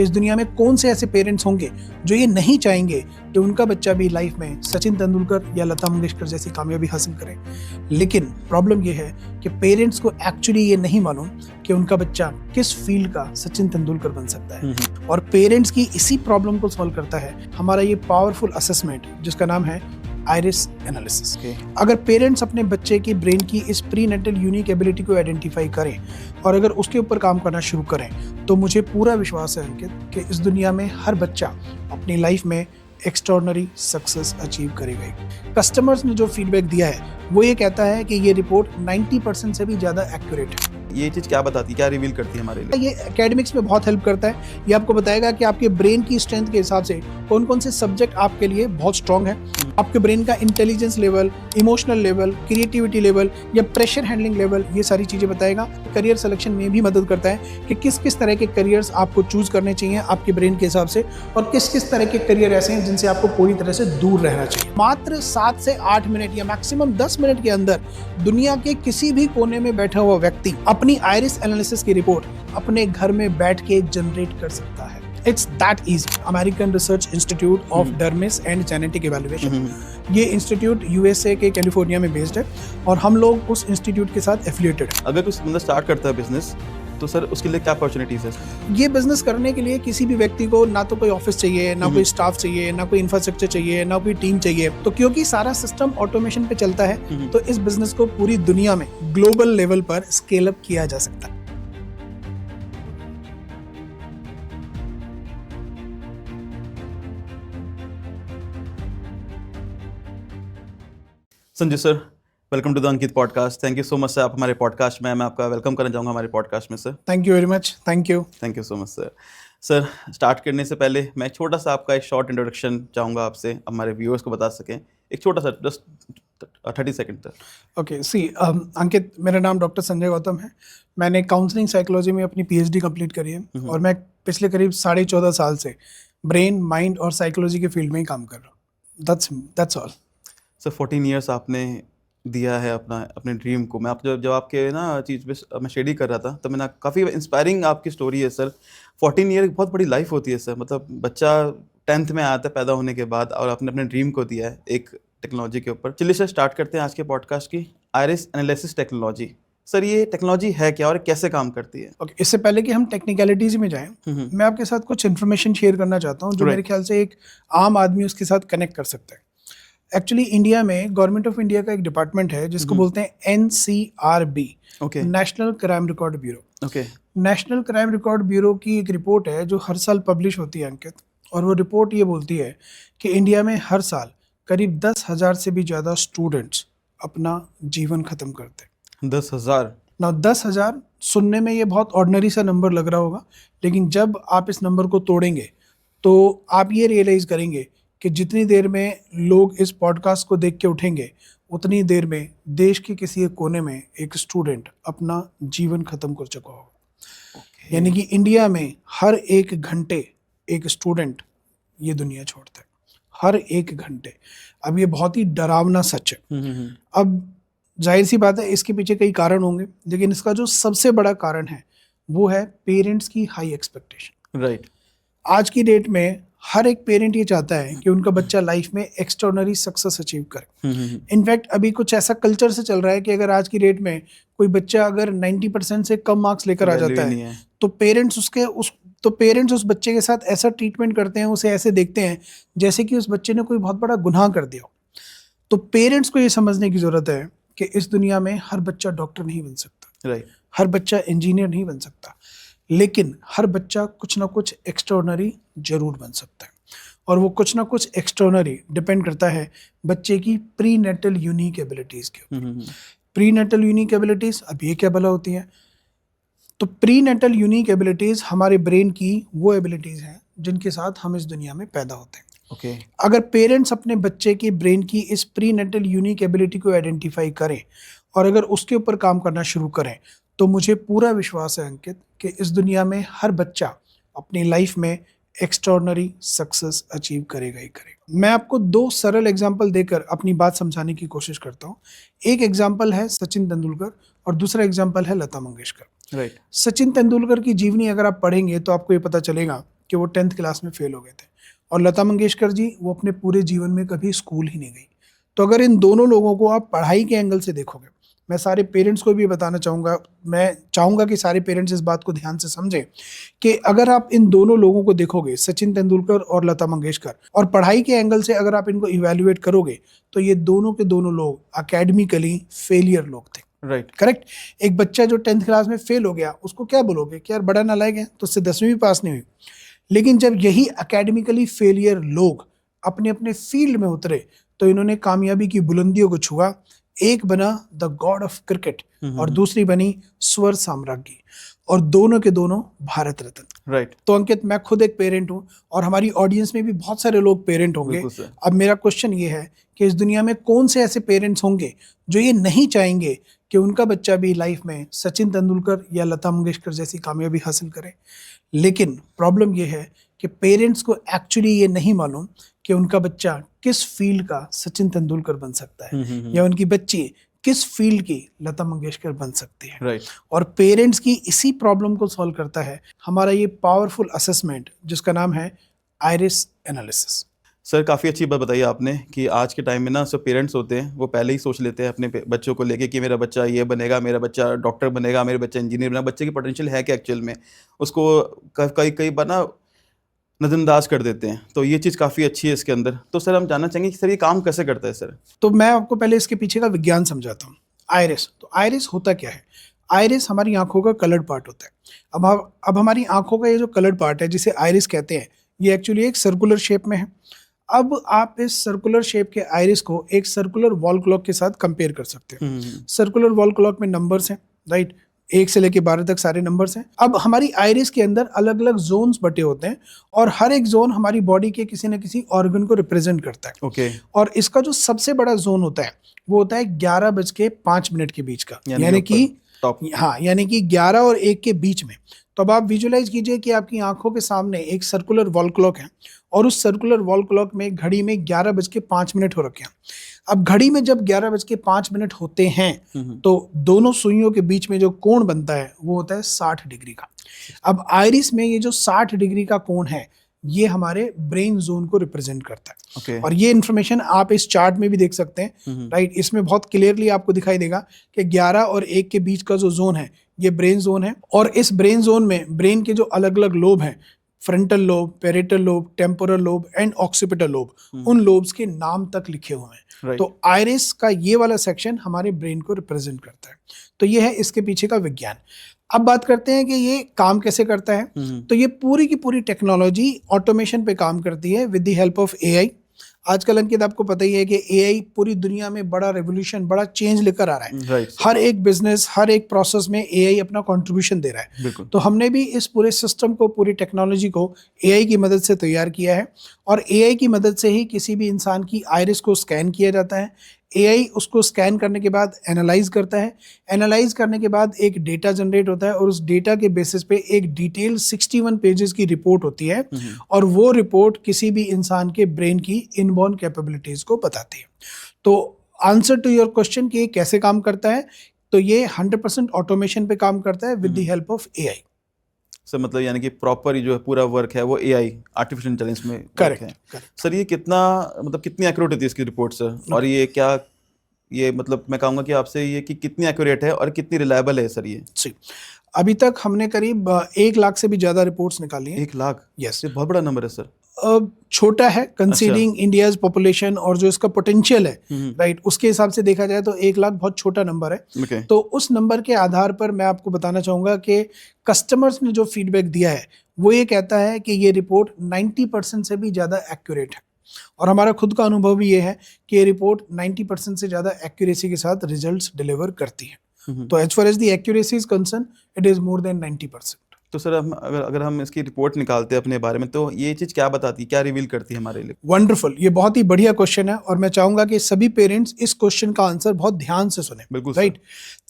इस दुनिया में कौन से ऐसे पेरेंट्स होंगे जो ये नहीं चाहेंगे कि उनका बच्चा भी लाइफ में सचिन तेंदुलकर या लता मंगेशकर जैसी कामयाबी हासिल करे। लेकिन प्रॉब्लम ये है कि पेरेंट्स को एक्चुअली ये नहीं मालूम कि उनका बच्चा किस फील्ड का सचिन तेंदुलकर बन सकता है। और पेरेंट्स की इसी प्रॉब्लम को सॉल्व करता है हमारा ये पावरफुल असेसमेंट जिसका नाम है आइरिस एनालिसिस। अगर पेरेंट्स अपने बच्चे की ब्रेन की इस प्री नेटल यूनिक एबिलिटी को आइडेंटिफाई करें और अगर उसके ऊपर काम करना शुरू करें तो मुझे पूरा विश्वास है अंकित कि इस दुनिया में हर बच्चा अपनी लाइफ में एक्स्ट्राऑर्डिनरी सक्सेस अचीव करेगा। कस्टमर्स ने जो फीडबैक दिया है वो ये कहता है कि ये रिपोर्ट 90% से भी ज़्यादा एक्यूरेट है। ये चीज़ क्या बताती है, क्या रिवील करती है हमारे लिए? ये एकेडमिक्स में बहुत हेल्प करता है। ये आपको बताएगा कि आपके ब्रेन की स्ट्रेंथ के हिसाब से कौन कौन से सब्जेक्ट आपके लिए बहुत स्ट्रांग है, आपके ब्रेन का intelligence level, emotional level, creativity level या प्रेशर हैंडलिंग लेवल, ये सारी चीज़ें बताएगा। करियर सिलेक्शन में भी मदद करता है कि किस किस तरह के करियर्स आपको चूज करने चाहिए आपके ब्रेन के हिसाब से और किस किस तरह के करियर ऐसे हैं जिनसे आपको पूरी तरह से दूर रहना चाहिए। मात्र 7 से 8 मिनट या मैक्सिमम 10 मिनट के अंदर दुनिया के किसी भी कोने में बैठा हुआ व्यक्ति अपनी आइरिस एनालिसिस की रिपोर्ट अपने घर में बैठ के जनरेट कर सकता है। It's that easy. American research institute of dermis and genetic evaluation, ये इंस्टीट्यूट यूएसए के कैलिफोर्निया में बेस्ड है और हम लोग उस इंस्टीट्यूट के साथ एफिलिएटेड है। अगर कुछ बंदा स्टार्ट करता है बिजनेस तो सर उसके लिए क्या अपॉर्चुनिटीज है? ये बिजनेस करने के लिए किसी भी व्यक्ति को ना तो कोई ऑफिस चाहिए, ना कोई स्टाफ चाहिए, ना कोई इंफ्रास्ट्रक्चर चाहिए, ना कोई टीम चाहिए। तो क्योंकि सारा सिस्टम ऑटोमेशन पे चलता है तो इस बिजनेस को पूरी दुनिया में ग्लोबल लेवल पर स्केल अप किया जा सकता है। Sanjay sir, welcome to the Ankit podcast. Thank you so much sir, आप हमारे पॉडकास्ट में, मैं आपका वेलकम करना चाहूँगा हमारे पॉडकास्ट में sir. Thank you very much. Thank you so much sir. Sir, start करने से पहले मैं छोटा सा आपका एक शॉर्ट इंट्रोडक्शन चाहूँगा आपसे, हमारे व्यूअर्स को बता सकें। एक छोटा सा जस्ट 30 सेकंड तक। ओके, सी अंकित, मेरा नाम डॉक्टर संजय गौतम है। मैंने काउंसलिंग साइकोलॉजी में अपनी पीएचडी कंप्लीट करी है और मैं पिछले करीब 14.5 साल से ब्रेन, माइंड और साइकोलॉजी के फील्ड में ही काम कर रहा हूँ। That's all. सर, 14 ईयर्स आपने दिया है अपने ड्रीम को। मैं आप जब आपके ना चीज़ पे मैं स्टडी कर रहा था तो मैंने काफ़ी इंस्पायरिंग आपकी स्टोरी है सर। 14 ईयर बहुत बड़ी लाइफ होती है सर। मतलब बच्चा 10th में आता है पैदा होने के बाद और आपने अपने ड्रीम को दिया है एक टेक्नोलॉजी के ऊपर। चलिए सर, स्टार्ट करते हैं आज के पॉडकास्ट की आइरिस एनालिसिस टेक्नोलॉजी। सर, ये टेक्नोलॉजी है क्या और कैसे काम करती है? ओके, इससे पहले कि हम टेक्निकलिटीज में जाएं, मैं आपके साथ कुछ इन्फॉर्मेशन शेयर करना चाहता हूँ जो मेरे ख्याल से एक आम आदमी उसके साथ कनेक्ट कर सकता है। एक्चुअली इंडिया में गवर्नमेंट ऑफ इंडिया का एक डिपार्टमेंट है जिसको बोलते हैं NCRB, national crime record bureau. National crime record bureau की एक रिपोर्ट है जो हर साल पब्लिश होती है अंकित, और वो रिपोर्ट ये बोलती है कि इंडिया में हर साल करीब 10,000 से भी ज़्यादा स्टूडेंट्स अपना जीवन खत्म करते हैं। 10,000 ना 10,000 सुनने में ये बहुत ऑर्डिनरी सा नंबर लग रहा होगा, लेकिन जब आप इस नंबर को तोड़ेंगे तो आप ये रियलाइज़ करेंगे कि जितनी देर में लोग इस पॉडकास्ट को देख के उठेंगे उतनी देर में देश के किसी एक कोने में एक स्टूडेंट अपना जीवन खत्म कर चुका होगा। यानी कि इंडिया में हर एक घंटे एक स्टूडेंट ये दुनिया छोड़ता है, हर एक घंटे। अब ये बहुत ही डरावना सच है। अब जाहिर सी बात है इसके पीछे कई कारण होंगे, लेकिन इसका जो सबसे बड़ा कारण है वो है पेरेंट्स की हाई एक्सपेक्टेशन। राइट। आज की डेट में हर एक पेरेंट ये चाहता है कि उनका बच्चा लाइफ में एक्स्ट्राऑर्डिनरी सक्सेस अचीव करे। इनफैक्ट अभी कुछ ऐसा कल्चर से चल रहा है कि अगर आज की डेट में कोई बच्चा अगर 90% से कम मार्क्स लेकर आ जाता है तो पेरेंट्स उस बच्चे के साथ ऐसा ट्रीटमेंट करते हैं, उसे ऐसे देखते हैं जैसे कि उस बच्चे ने कोई बहुत बड़ा गुनाह कर दिया हो। तो पेरेंट्स को ये समझने की जरूरत है कि इस दुनिया में हर बच्चा डॉक्टर नहीं बन सकता, राइट, हर बच्चा इंजीनियर नहीं बन सकता, लेकिन हर बच्चा कुछ ना कुछ एक्स्ट्राऑर्डिनरी जरूर बन सकता है। और वो कुछ ना कुछ एक्स्ट्राऑर्डिनरी डिपेंड करता है बच्चे की प्री नेटल यूनिक एबिलिटीज़ के ऊपर। प्री नेटल यूनिक एबिलिटीज़, अब ये क्या भला होती हैं? तो प्री नेटल यूनिक एबिलिटीज़ हमारे ब्रेन की वो एबिलिटीज़ हैं जिनके साथ हम इस दुनिया में पैदा होते हैं। अगर पेरेंट्स अपने बच्चे की ब्रेन की इस प्री नेटल यूनिक एबिलिटी को आइडेंटिफाई करें और अगर उसके ऊपर काम करना शुरू करें तो मुझे पूरा विश्वास है अंकित कि इस दुनिया में हर बच्चा अपनी लाइफ में एक्स्ट्राऑर्डिनरी सक्सेस अचीव करेगा ही करेगा। मैं आपको 2 सरल एग्जांपल देकर अपनी बात समझाने की कोशिश करता हूँ। एक एग्जांपल है सचिन तेंदुलकर और दूसरा एग्जांपल है लता मंगेशकर। राइट। सचिन तेंदुलकर की जीवनी अगर आप पढ़ेंगे तो आपको ये पता चलेगा कि वो 10th क्लास में फेल हो गए थे, और लता मंगेशकर जी वो अपने पूरे जीवन में कभी स्कूल ही नहीं गई। तो अगर इन दोनों लोगों को आप पढ़ाई के एंगल से देखोगे, मैं सारे पेरेंट्स को भी बताना चाहूँगा, मैं चाहूँगा कि सारे पेरेंट्स इस बात को ध्यान से समझें कि अगर आप इन दोनों लोगों को देखोगे, सचिन तेंदुलकर और लता मंगेशकर, और पढ़ाई के एंगल से अगर आप इनको इवैल्यूएट करोगे, तो ये दोनों के दोनों लोग अकेडमिकली फेलियर लोग थे। राइट। करेक्ट। एक बच्चा जो 10th क्लास में फेल हो गया, उसको क्या बोलोगे कि यार बड़ा नालायक है, तो उससे 10वीं भी पास नहीं हुई। लेकिन जब यही अकेडमिकली फेलियर लोग अपने अपने फील्ड में उतरे, तो इन्होंने कामयाबी की बुलंदियों को छुआ। एक बना द गॉड ऑफ क्रिकेट और दूसरी बनी स्वर साम्राज्ञी, और दोनों के दोनों भारत रत्न। राइट। तो अंकित, मैं खुद एक पेरेंट हूँ और हमारी ऑडियंस में भी बहुत सारे लोग पेरेंट होंगे। बिल्कुल सर। अब मेरा क्वेश्चन ये है कि इस दुनिया में कौन से ऐसे पेरेंट्स होंगे जो ये नहीं चाहेंगे कि उनका बच्चा भी लाइफ में सचिन तेंदुलकर या लता मंगेशकर जैसी कामयाबी हासिल करे। लेकिन प्रॉब्लम ये है कि पेरेंट्स को एक्चुअली ये नहीं मालूम कि उनका बच्चा किस फील्ड का सचिन तेंदुलकर बन सकता है या उनकी बच्ची किस फील्ड की लता मंगेशकर बन सकती है। राइट। और पेरेंट्स की इसी प्रॉब्लम को सॉल्व करता है हमारा ये पावरफुल असेसमेंट, जिसका नाम है आइरिस एनालिसिस। सर काफ़ी अच्छी बात बताई आपने कि आज के टाइम में ना सब पेरेंट्स होते हैं वो पहले ही सोच लेते हैं अपने बच्चों को लेके कि मेरा बच्चा ये बनेगा, मेरा बच्चा डॉक्टर बनेगा, मेरा बच्चा इंजीनियर बनेगा। बच्चे की पोटेंशियल है क्या एक्चुअल में, उसको कई बार ना नज़रअंदाज कर देते हैं। तो ये चीज़ काफ़ी अच्छी है इसके अंदर। तो सर हम जानना चाहेंगे कि सर ये काम कैसे करता है सर? तो मैं आपको पहले इसके पीछे का विज्ञान समझाता हूँ। आइरिस, तो आइरिस होता क्या है? आइरिस हमारी आंखों का कलर्ड पार्ट होता है। अब हमारी आंखों का ये जो कलर्ड पार्ट है, जिसे आइरिस कहते हैं, ये एक्चुअली एक सर्कुलर शेप में है। अब आप इस सर्कुलर शेप के आइरिस को एक सर्कुलर वॉल क्लॉक के साथ कंपेयर कर सकते हो। सर्कुलर वॉल क्लॉक में नंबर्स हैं, राइट, 1 से लेके 12 तक सारे नंबर्स हैं। अब हमारी आइरिस के अंदर अलग अलग जोन्स बटे होते हैं, और हर एक जोन हमारी बॉडी के किसी न किसी ऑर्गन को रिप्रेजेंट करता है। ओके। और इसका जो सबसे बड़ा जोन होता है वो होता है 11:05 के बीच का, यानी कि टॉप। हाँ, यानी कि 11 और 1 के बीच में। तो अब आप विजुलाइज कीजिए कि आपकी आंखों के सामने एक सर्कुलर वॉल क्लॉक है, और उस सर्कुलर वॉल क्लॉक में घड़ी में 11:05 हो रखे हैं। अब घड़ी में जब 11:05 होते हैं, तो दोनों सुइयों के बीच में जो कोण बनता है वो होता है 60 डिग्री का। अब आइरिस में ये जो 60 डिग्री का कोण है, ये हमारे ब्रेन जोन को रिप्रेजेंट करता है। Okay. और ये इन्फॉर्मेशन आप इस चार्ट में भी देख सकते हैं, राइट। इसमें बहुत क्लियरली आपको दिखाई देगा कि 11 और 1 के बीच का जो जोन है, ये ब्रेन जोन है। और इस ब्रेन जोन में ब्रेन के जो अलग अलग लोब हैं, frontal lobe, parietal lobe, temporal lobe and occipital lobe, उन लोब्स के नाम तक लिखे हुए हैं। Right. तो आइरिस का ये वाला सेक्शन हमारे ब्रेन को रिप्रेजेंट करता है। तो ये है इसके पीछे का विज्ञान। अब बात करते हैं कि ये काम कैसे करता है। तो ये पूरी की पूरी टेक्नोलॉजी ऑटोमेशन पे काम करती है with the help of AI. आजकल अंकित आपको पता ही है कि एआई पूरी दुनिया में बड़ा रेवोल्यूशन, बड़ा चेंज लेकर आ रहा है। Right. हर एक बिजनेस, हर एक प्रोसेस में एआई अपना कंट्रीब्यूशन दे रहा है। बिल्कुल। तो हमने भी इस पूरे सिस्टम को, पूरी टेक्नोलॉजी को एआई की मदद से तैयार किया है, और एआई की मदद से ही किसी भी इंसान की आइरिस को स्कैन किया जाता है। एआई उसको स्कैन करने के बाद एनालाइज करता है। एनालाइज करने के बाद एक डेटा जनरेट होता है, और उस डेटा के बेसिस पे एक डिटेल 61 पेजेस की रिपोर्ट होती है, और वो रिपोर्ट किसी भी इंसान के ब्रेन की इनबॉर्न कैपेबिलिटीज को बताती है। तो आंसर टू योर क्वेश्चन कि ये कैसे काम करता है, तो ये 100% ऑटोमेशन पे काम करता है with the help of AI. Sir मतलब यानी कि प्रॉपर जो है पूरा वर्क है वो एआई, आर्टिफिशियल इंटेलिजेंस में वर्क है। करेक्ट। सर ये कितना, मतलब कितनी एक्यूरेट होती है इसकी रिपोर्ट सर? और ये क्या, ये मतलब मैं कहूँगा कि आपसे ये कि कितनी एक्यूरेट है और कितनी रिलायबल है सर ये? जी, अभी तक हमने करीब 1 लाख से भी ज़्यादा रिपोर्ट्स निकाली हैं। 1 लाख? यस। ये बहुत बड़ा नंबर है सर। छोटा है कंसीडरिंग इंडियाज पॉपुलेशन और जो इसका पोटेंशियल है, राइट, उसके हिसाब से देखा जाए तो 1 लाख बहुत छोटा नंबर है। Okay. तो उस नंबर के आधार पर मैं आपको बताना चाहूँगा कि कस्टमर्स ने जो फीडबैक दिया है वो ये कहता है कि ये रिपोर्ट 90% से भी ज़्यादा एक्यूरेट है, और हमारा खुद का अनुभव भी ये है कि ये रिपोर्ट 90% से ज़्यादा एक्यूरेसी के साथ रिजल्ट्स डिलीवर करती है। तो as far as the accuracy is concern, it is more than 90%। तो सर हम अगर हम इसकी रिपोर्ट निकालते हैं अपने बारे में, तो ये चीज़ क्या बताती है, क्या रिवील करती है हमारे लिए? वंडरफुल, ये बहुत ही बढ़िया क्वेश्चन है, और मैं चाहूंगा कि सभी पेरेंट्स इस क्वेश्चन का आंसर बहुत ध्यान से सुने। बिल्कुल राइट।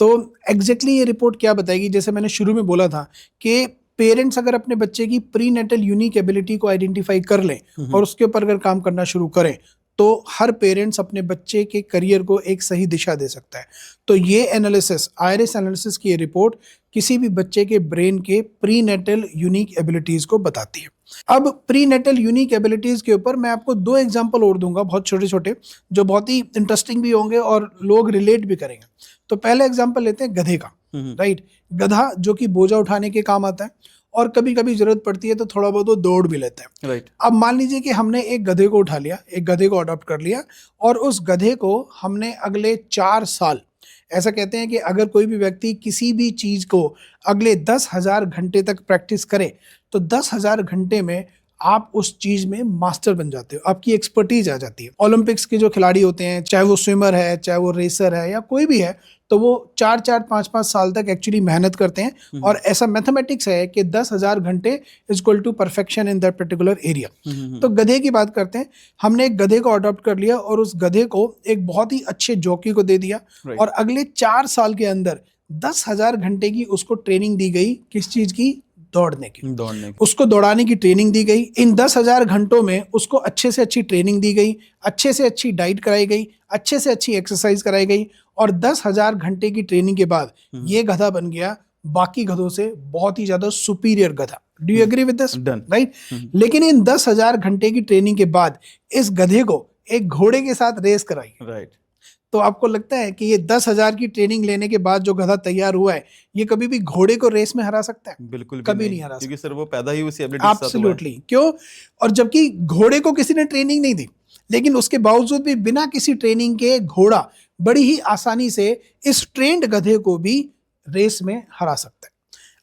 तो एग्जैक्टली ये रिपोर्ट क्या बताएगी, जैसे मैंने शुरू में बोला था कि पेरेंट्स अगर अपने बच्चे की प्री नेटल यूनिक एबिलिटी को आइडेंटिफाई कर लें और उसके ऊपर अगर काम करना शुरू करें, तो हर पेरेंट्स अपने बच्चे के करियर को एक सही दिशा दे सकता है। तो ये एनालिसिस, आइरिस एनालिसिस की ये रिपोर्ट किसी भी बच्चे के ब्रेन के प्री नेटल यूनिक एबिलिटीज को बताती है। अब प्री नेटल यूनिक एबिलिटीज के ऊपर मैं आपको 2 एग्जांपल और दूंगा, बहुत छोटे छोटे, जो बहुत ही इंटरेस्टिंग भी होंगे और लोग रिलेट भी करेंगे। तो पहला एग्जांपल लेते हैं गधे का, राइट। गधा जो कि बोझा उठाने के काम आता है और कभी कभी जरूरत पड़ती है तो थोड़ा बहुत वो दौड़ भी लेता है, राइट। अब मान लीजिए कि हमने एक गधे को उठा लिया, एक गधे को अडॉप्ट कर लिया और उस गधे को हमने अगले 4 साल, ऐसा कहते हैं कि अगर कोई भी व्यक्ति किसी भी चीज को अगले 10,000 घंटे तक प्रैक्टिस करे तो 10,000 घंटे में आप उस चीज में मास्टर बन जाते हो, आपकी एक्सपर्टीज आ जाती है। ओलंपिक्स के जो खिलाड़ी होते हैं, चाहे वो स्विमर है, चाहे वो रेसर है या कोई भी है, तो वो 4-4, 5-5 साल तक एक्चुअली मेहनत करते हैं और ऐसा मैथमेटिक्स है कि 10,000 घंटे is equal to perfection in that particular area. तो गधे की बात करते हैं, हमने एक गधे को अडॉप्ट कर लिया और उस गधे को एक बहुत ही अच्छे जॉकी को दे दिया और अगले 4 साल के अंदर 10,000 घंटे की उसको ट्रेनिंग दी गई। किस चीज की? दौड़ने की। उसको दौड़ाने की ट्रेनिंग दी गई। इन 10,000 घंटों में उसको अच्छे से अच्छी ट्रेनिंग दी गई, अच्छे से अच्छी डाइट कराई गई, अच्छे से अच्छी एक्सरसाइज कराई गई और 10,000 घंटे की ट्रेनिंग के बाद ये गधा बन गया बाकी गधों से बहुत ही ज्यादा सुपीरियर गधा। Do you agree with this? Right. लेकिन इन 10,000 घंटे की ट्रेनिंग के बाद इस गधे को एक घोड़े के साथ रेस कराई, राइट। तो आपको लगता है कि ये 10,000 की ट्रेनिंग लेने के बाद जो गधा तैयार हुआ है ये कभी भी घोड़े को रेस में हरा सकता है? बिल्कुल कभी नहीं हरा सकता, क्योंकि सर वो पैदा ही उसी एबिलिटी के साथ हुआ है। एब्सोल्युटली। क्यों? और जबकि घोड़े को किसी ने ट्रेनिंग नहीं दी, लेकिन उसके बावजूद भी बिना किसी ट्रेनिंग के घोड़ा बड़ी ही आसानी से इस ट्रेंड गधे को भी रेस में हरा सकता है।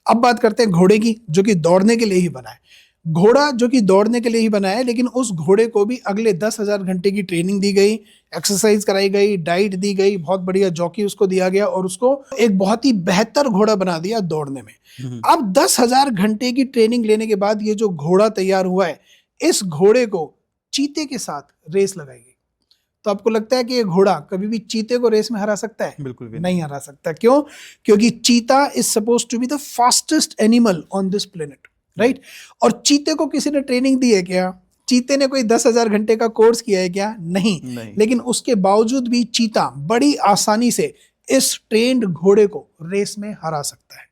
अब बात करते हैं घोड़े की, जो कि दौड़ने के लिए ही बना है। घोड़ा जो कि दौड़ने के लिए ही बना है, लेकिन उस घोड़े को भी अगले 10,000 घंटे की ट्रेनिंग दी गई, एक्सरसाइज कराई गई, डाइट दी गई, बहुत बढ़िया जॉकी उसको दिया गया और उसको एक बहुत ही बेहतर घोड़ा बना दिया दौड़ने में। अब 10,000 घंटे की ट्रेनिंग लेने के बाद ये जो घोड़ा तैयार हुआ है, इस घोड़े को चीते के साथ रेस लगाई गई। तो आपको लगता है कि ये घोड़ा कभी भी चीते को रेस में हरा सकता है? बिल्कुल भी नहीं हरा सकता। क्यों? क्योंकि चीता is suppose to be the fastest animal on this planet, right. और चीते को किसी ने ट्रेनिंग दी है क्या? चीते ने कोई 10,000 घंटे का कोर्स किया है क्या? नहीं। लेकिन उसके बावजूद भी चीता बड़ी आसानी से इस ट्रेंड घोड़े को रेस में हरा सकता है।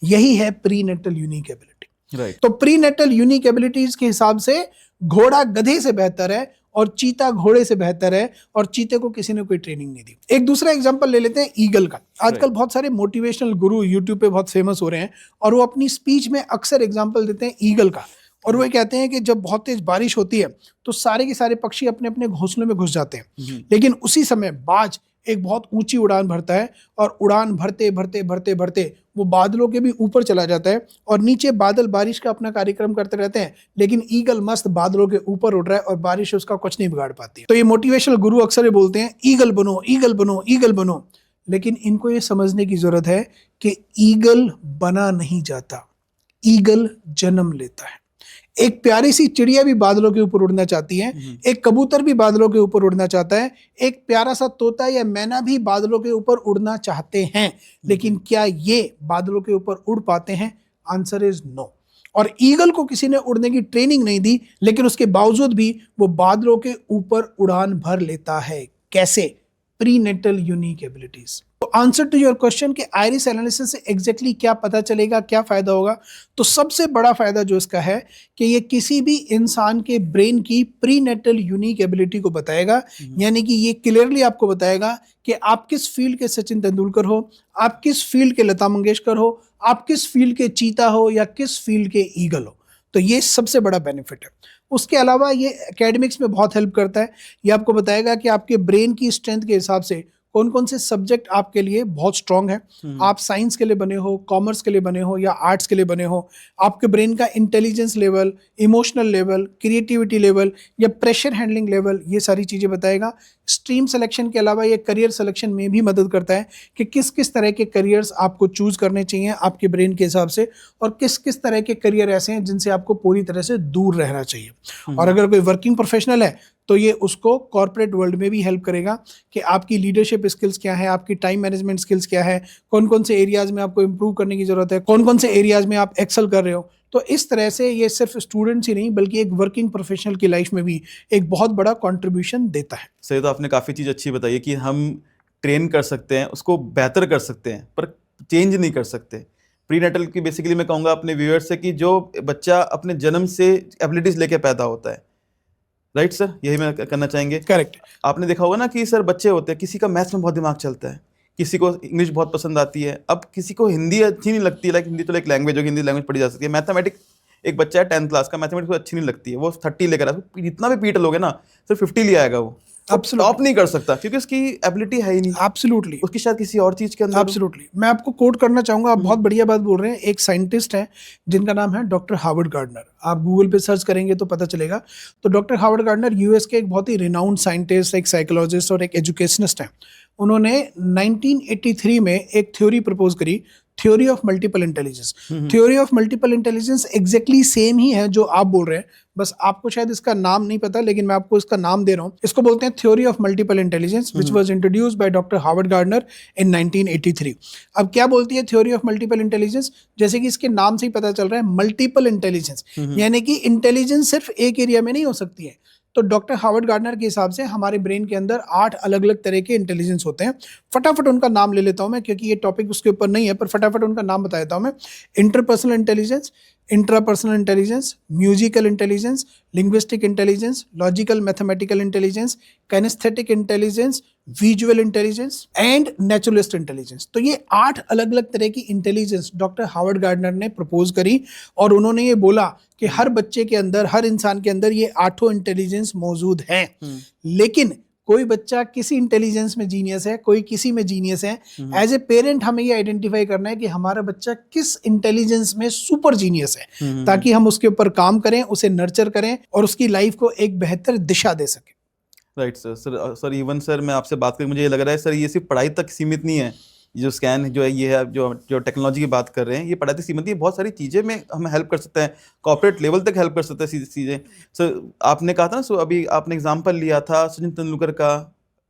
यही है prenatal unique ability, right. तो प्री नेटल यूनिक एबिलिटीज के हिसाब से घोड़ा गधे से बेहतर है और चीता घोड़े से बेहतर है और चीते को किसी ने कोई ट्रेनिंग नहीं दी। एक दूसरा एग्जांपल ले लेते हैं ईगल का। आजकल बहुत सारे मोटिवेशनल गुरु यूट्यूब पे बहुत फेमस हो रहे हैं और वो अपनी स्पीच में अक्सर एग्जांपल देते हैं ईगल का, और वो कहते हैं कि जब बहुत तेज बारिश होती है तो सारे के सारे पक्षी अपने अपने घोंसलों में घुस जाते हैं, लेकिन उसी समय बाज एक बहुत ऊंची उड़ान भरता है और उड़ान भरते भरते भरते भरते वो बादलों के भी ऊपर चला जाता है और नीचे बादल बारिश का अपना कार्यक्रम करते रहते हैं, लेकिन ईगल मस्त बादलों के ऊपर उड़ रहा है और बारिश उसका कुछ नहीं बिगाड़ पाती है। तो ये मोटिवेशनल गुरु अक्सर ये बोलते हैं ईगल बनो, ईगल बनो, ईगल बनो, लेकिन इनको ये समझने की जरूरत है कि ईगल बना नहीं जाता, ईगल जन्म लेता है। एक प्यारी सी चिड़िया भी बादलों के ऊपर उड़ना चाहती है, एक कबूतर भी बादलों के ऊपर उड़ना चाहता है, एक प्यारा सा तोता या मैना भी बादलों के ऊपर उड़ना चाहते हैं, लेकिन क्या ये बादलों के ऊपर उड़ पाते हैं? Answer is no. और ईगल को किसी ने उड़ने की ट्रेनिंग नहीं दी, लेकिन उसके बावजूद भी वो बादलों के ऊपर उड़ान भर लेता है। कैसे? Prenatal unique abilities. तो आंसर टू योर क्वेश्चन कि आइरिस एनालिसिस से एग्जैक्टली क्या पता चलेगा, क्या फायदा होगा? तो सबसे बड़ा फायदा जो इसका है कि ये किसी भी इंसान के ब्रेन की प्री नेटल यूनिक एबिलिटी को बताएगा, यानी कि ये क्लियरली आपको बताएगा कि आप किस फील्ड के सचिन तेंदुलकर हो, आप किस फील्ड के लता मंगेशकर हो, आप किस फील्ड के चीता हो या किस फील्ड के ईगल हो। तो ये सबसे बड़ा बेनिफिट है। उसके अलावा ये एकेडमिक्स में बहुत हेल्प करता है। ये आपको बताएगा कि आपके ब्रेन की स्ट्रेंथ के हिसाब से कौन कौन से सब्जेक्ट आपके लिए बहुत स्ट्रांग है। आप साइंस के लिए बने हो, कॉमर्स के लिए बने हो या आर्ट्स के लिए बने हो, आपके ब्रेन का intelligence level, emotional level, creativity level या प्रेशर हैंडलिंग लेवल, ये सारी चीजें बताएगा। स्ट्रीम सिलेक्शन के अलावा ये करियर सिलेक्शन में भी मदद करता है कि किस किस तरह के करियर्स आपको चूज करने चाहिए आपके ब्रेन के हिसाब से, और किस किस तरह के करियर ऐसे हैं जिनसे आपको पूरी तरह से दूर रहना चाहिए। और अगर कोई वर्किंग प्रोफेशनल है तो ये उसको कॉर्पोरेट वर्ल्ड में भी हेल्प करेगा कि आपकी लीडरशिप स्किल्स क्या है, आपकी टाइम मैनेजमेंट स्किल्स क्या है, कौन कौन से एरियाज में आपको इंप्रूव करने की जरूरत है, कौन कौन से एरियाज में आप एक्सेल कर रहे हो। तो इस तरह से ये सिर्फ स्टूडेंट्स ही नहीं बल्कि एक वर्किंग प्रोफेशनल की लाइफ में भी एक बहुत बड़ा कंट्रीब्यूशन देता है। सही, तो आपने काफ़ी चीज़ अच्छी बताई है कि हम ट्रेन कर सकते हैं, उसको बेहतर कर सकते हैं, पर चेंज नहीं कर सकते। प्रीनेटल की बेसिकली मैं कहूँगा अपने व्यूअर्स से कि जो बच्चा अपने जन्म से एबिलिटीज लेके पैदा होता है, राइट सर, यही मैं करना चाहेंगे। करेक्ट। आपने देखा होगा ना कि सर बच्चे होते हैं, किसी का मैथ्स में बहुत दिमाग चलता है, किसी को इंग्लिश बहुत पसंद आती है, अब किसी को हिंदी अच्छी नहीं लगती है, लाइक हिंदी तो एक लैंग्वेज होगी, हिंदी लैंग्वेज पढ़ी जा सकती है। मैथमेटिक्स, एक बच्चा है 10th क्लास का, मैथमेटिक्स को अच्छी नहीं लगती है, वो 30 लेकर आया, जितना भी पीट लोगे ना सिर्फ 50 ले आएगा, वो टॉप नहीं कर सकता क्योंकि उसकी एबिलिटी है ही नहीं। एब्सोल्युटली, उसकी शायद किसी और चीज के अंदर। एब्सोल्युटली। मैं आपको कोट करना चाहूंगा, आप बहुत बढ़िया बात बोल रहे हैं। एक साइंटिस्ट हैं जिनका नाम है डॉक्टर हार्वर्ड गार्डनर, आप गूगल पे सर्च करेंगे तो पता चलेगा। तो डॉक्टर हार्वर्ड गार्डनर यूएस के एक बहुत ही रिनाउंड साइंटिस्ट, एक साइकोलॉजिस्ट और एक एजुकेशनिस्ट हैं। उन्होंने 1983 में एक थ्योरी प्रपोज करी, theory of multiple intelligence. Theory of multiple intelligence exactly same ही है जो आप बोल रहे हैं, बस आपको शायद इसका नाम नहीं पता, लेकिन मैं आपको इसका नाम दे रहा हूं। इसको बोलते हैं theory of multiple intelligence, which was introduced by doctor Harvard Gardner in 1983। अब क्या बोलती है थ्योरी ऑफ मल्टीपल इंटेलिजेंस? जैसे कि इसके नाम से ही पता चल रहा है, मल्टीपल इंटेलिजेंस, यानी कि इंटेलिजेंस सिर्फ एक एरिया में नहीं हो सकती है। तो डॉक्टर हार्वर्ड गार्डनर के हिसाब से हमारे ब्रेन के अंदर 8 अलग अलग तरह के इंटेलिजेंस होते हैं। फटाफट उनका नाम ले लेता हूं मैं, क्योंकि ये टॉपिक उसके ऊपर नहीं है, पर फटाफट उनका नाम बता देता हूं मैं। Interpersonal intelligence, intrapersonal intelligence, musical intelligence, linguistic intelligence, logical mathematical intelligence, kinesthetic intelligence, visual intelligence and naturalist intelligence. तो ये 8 अलग अलग तरह की इंटेलिजेंस डॉक्टर हार्वर्ड गार्डनर ने प्रपोज करी, और उन्होंने ये बोला कि हर बच्चे के अंदर, हर इंसान के अंदर ये 8 इंटेलिजेंस मौजूद हैं। लेकिन कोई बच्चा किसी इंटेलिजेंस में जीनियस है, कोई किसी में जीनियस है। एज ए पेरेंट हमें ये आइडेंटिफाई करना है कि हमारा बच्चा किस इंटेलिजेंस में सुपर जीनियस है, ताकि हम उसके ऊपर काम करें, उसे नर्चर करें और उसकी लाइफ को एक बेहतर दिशा दे सकें। राइट सर इवन सर मैं आपसे बात करके मुझे ये लग रहा है सर, ये सिर्फ पढ़ाई तक सीमित नहीं है। जो स्कैन जो है, ये है जो टेक्नोलॉजी की बात कर रहे हैं, ये पढ़ाई तक सीमित नहीं है, बहुत सारी चीज़ें में हमें हेल्प कर सकते हैं, कॉर्पोरेट लेवल तक हेल्प कर सकते हैं चीज़ें। सर आपने कहा था ना, सो अभी आपने एग्जांपल लिया था सचिन तेंदुलकर का,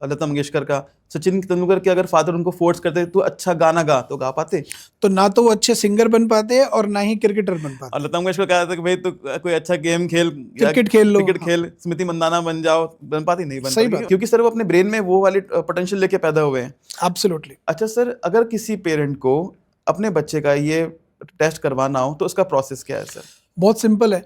लता मंगेशकर का। सचिन तेंदुलकर के अगर फादर उनको फोर्स करते तो अच्छा गाना गा, तो गा पाते? तो ना तो वो अच्छे सिंगर बन पाते हैं और ना ही क्रिकेटर बन पाते। और लता मंगेशकर कहा था कि भाई तो कोई अच्छा गेम खेल, क्रिकेट खेल लो, क्रिकेट खेल, स्मृति मंदाना बन जाओ, बन पाती? नहीं बन सही पाती, बात। क्योंकि सर वो अपने ब्रेन में वो वाली पोटेंशियल लेके पैदा हुए हैं। एब्सोल्युटली। अच्छा सर, अगर किसी पेरेंट को अपने बच्चे का ये टेस्ट करवाना हो तो उसका प्रोसेस क्या है सर? बहुत सिंपल है,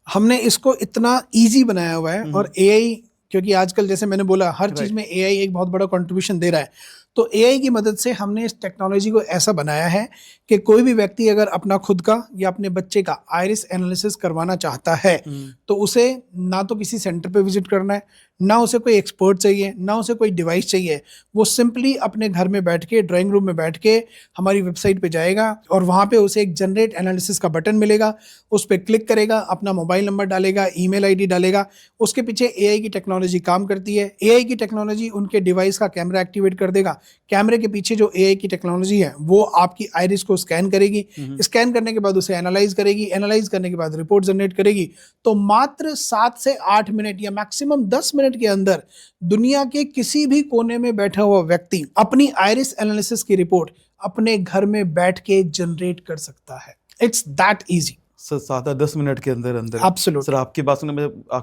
हमने इसको इतना इजी बनाया हुआ है। और एआई, क्योंकि आजकल जैसे मैंने बोला हर चीज में एआई एक बहुत बड़ा कंट्रीब्यूशन दे रहा है, तो एआई की मदद से हमने इस टेक्नोलॉजी को ऐसा बनाया है कि कोई भी व्यक्ति अगर अपना खुद का या अपने बच्चे का आइरिस एनालिसिस करवाना चाहता है, तो उसे ना तो किसी सेंटर पे विजिट करना है, ना उसे कोई एक्सपर्ट चाहिए, ना उसे कोई डिवाइस चाहिए। वो सिंपली अपने घर में बैठ के, ड्राइंग रूम में बैठ के हमारी वेबसाइट पे जाएगा और वहाँ पे उसे एक जनरेट एनालिसिस का बटन मिलेगा, उस पर क्लिक करेगा, अपना मोबाइल नंबर डालेगा, ईमेल आईडी डालेगा। उसके पीछे एआई की टेक्नोलॉजी काम करती है। एआई की टेक्नोलॉजी उनके डिवाइस का कैमरा एक्टिवेट कर देगा। कैमरे के पीछे जो एआई की टेक्नोलॉजी है वो आपकी आइरिस को स्कैन करेगी। स्कैन करने के बाद उसे एनालाइज करेगी, एनालाइज करने के बाद रिपोर्ट जनरेट करेगी। तो मात्र 7 से 8 मिनट या मैक्सिमम 10 मिनट के अंदर दुनिया के किसी भी कोने में बैठा हुआ व्यक्ति अपनी आइरिस एनालिसिस की रिपोर्ट अपने घर में बैठ के जनरेट कर सकता है। It's that easy sir, 7-10 minute के अंदर अंदर। Absolutely. सर आपकी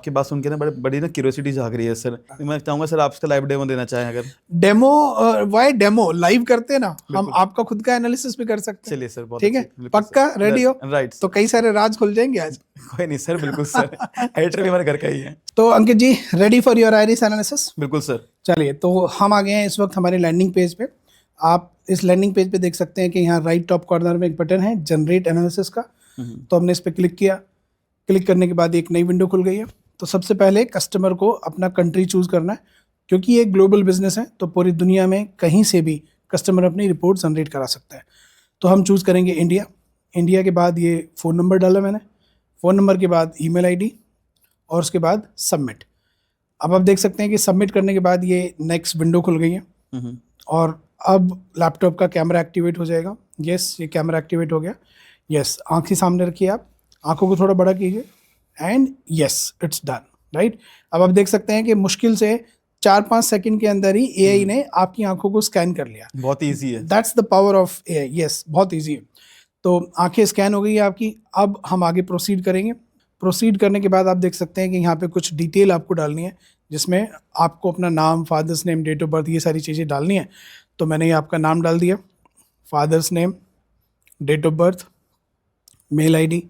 बात सुन के ना बड़ी ना क्यूरियोसिटी जाग रही है सर। मैं चाहूंगा सर आप इसका लाइव डेमो देना चाहें अगर। डेमो? Y demo? लाइव करते हैं ना, हम आपका खुद का एनालिसिस भी कर सकते हैं। चलिए सर, बहुत ठीक है, पक्का रेडी हो? राइट। तो कई सारे राज खुल जाएंगे आज। कोई नहीं सर, बिल्कुल सर, एडिटर भी हमारे घर का ही है। तो Ankit ji, ready for your iris analysis? बिल्कुल सर। चलिए, तो हम आ गए हैं इस वक्त हमारे लैंडिंग पेज पे। आप इस लैंडिंग पेज पे देख सकते हैं कि यहाँ राइट टॉप कॉर्नर में एक बटन है जनरेट एनालिसिस का। तो हमने इस पर क्लिक किया। क्लिक करने के बाद एक नई विंडो खुल गई है। तो सबसे पहले कस्टमर को अपना कंट्री चूज करना है, क्योंकि ये ग्लोबल बिजनेस है तो पूरी दुनिया में कहीं से भी कस्टमर अपनी रिपोर्ट जनरेट करा सकता है। तो हम चूज करेंगे इंडिया। इंडिया के बाद ये फ़ोन नंबर डाला मैंने, फ़ोन नंबर के बाद ईमेल आईडी और उसके बाद सबमिट। अब आप देख सकते हैं कि सबमिट करने के बाद ये नेक्स्ट विंडो खुल गई है और अब लैपटॉप का कैमरा एक्टिवेट हो जाएगा। यस, ये कैमरा एक्टिवेट हो गया। यस, आँखें सामने रखिए, आप आंखों को थोड़ा बड़ा कीजिए and yes, it's done. Right, अब आप देख सकते हैं कि मुश्किल से 4-5 सेकंड के अंदर ही एआई ने आपकी आंखों को स्कैन कर लिया। बहुत इजी है। That's the power of AI. Yes, बहुत इजी है। तो आंखें स्कैन हो गई है आपकी। अब हम आगे प्रोसीड करेंगे। प्रोसीड करने के बाद आप देख सकते हैं कि यहाँ पे कुछ डिटेल आपको डालनी है, जिसमें आपको अपना नाम, father's name, date of birth, ये सारी चीज़ें डालनी है। तो मैंने ये आपका नाम डाल दिया, father's name, date of birth, mail ID,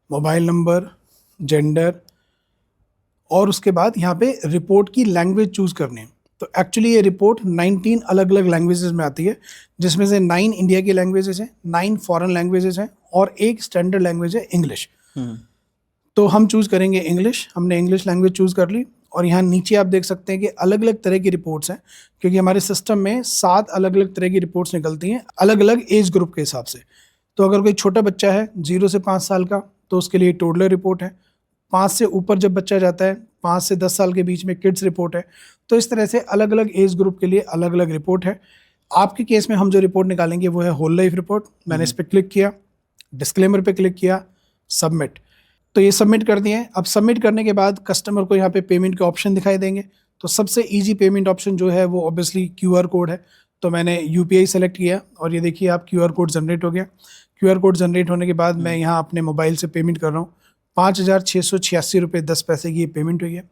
mobile number, gender, और उसके बाद यहाँ पे रिपोर्ट की लैंग्वेज चूज करनी है। तो एक्चुअली ये रिपोर्ट 19 अलग अलग लैंग्वेजेस में आती है, जिसमें से 9 इंडिया की लैंग्वेजेस हैं, 9 फॉरेन लैंग्वेजेस हैं और एक स्टैंडर्ड लैंग्वेज है इंग्लिश। तो हम चूज़ करेंगे इंग्लिश। हमने इंग्लिश लैंग्वेज चूज़ कर ली और यहाँ नीचे आप देख सकते हैं कि अलग अलग तरह की रिपोर्ट्स हैं, क्योंकि हमारे सिस्टम में 7 अलग अलग तरह की रिपोर्ट्स निकलती हैं अलग अलग एज ग्रुप के हिसाब से। तो अगर कोई छोटा बच्चा है 0 से 5 साल का, तो उसके लिए टोडलर रिपोर्ट है। 5 से ऊपर जब बच्चा जाता है, 5 से 10 साल के बीच में किड्स रिपोर्ट है। तो इस तरह से अलग अलग एज ग्रुप के लिए अलग अलग रिपोर्ट है। आपके केस में हम जो रिपोर्ट निकालेंगे वो है होल लाइफ रिपोर्ट। मैंने इस पर क्लिक किया, डिस्क्लेमर पे क्लिक किया, सबमिट। तो ये सबमिट कर दिए। अब सबमिट करने के बाद कस्टमर को यहाँ पे पेमेंट के ऑप्शन दिखाई देंगे। तो सबसे इजी पेमेंट ऑप्शन जो है वो ऑब्वियसली QR कोड है। तो मैंने UPI सेलेक्ट किया और ये देखिए आप QR कोड जनरेट हो गया। QR कोड जनरेट होने के बाद मैं यहाँ अपने मोबाइल से पेमेंट कर रहा हूँ। 5,686 रुपये 10 पैसे की ये पेमेंट हुई है।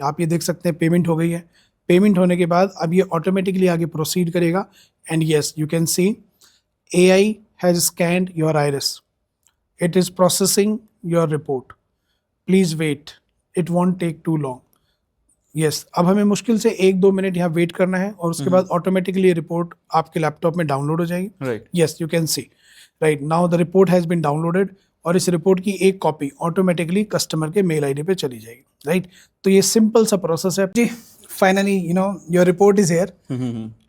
आप ये देख सकते हैं पेमेंट हो गई है। पेमेंट होने के बाद अब ये ऑटोमेटिकली आगे प्रोसीड करेगा। And yes, you can see AI has scanned your iris, it is processing your report, please wait, it won't take too long. Yes, अब हमें मुश्किल से 1-2 मिनट यहाँ वेट करना है और उसके बाद ऑटोमेटिकली रिपोर्ट आपके लैपटॉप में डाउनलोड हो जाएगी। Right, yes, you can see right now the report has been downloaded और इस रिपोर्ट की एक कॉपी ऑटोमेटिकली कस्टमर के मेल आईडी पे चली जाएगी। राइट, तो ये सिंपल सा प्रोसेस है जी। Finally your report is here.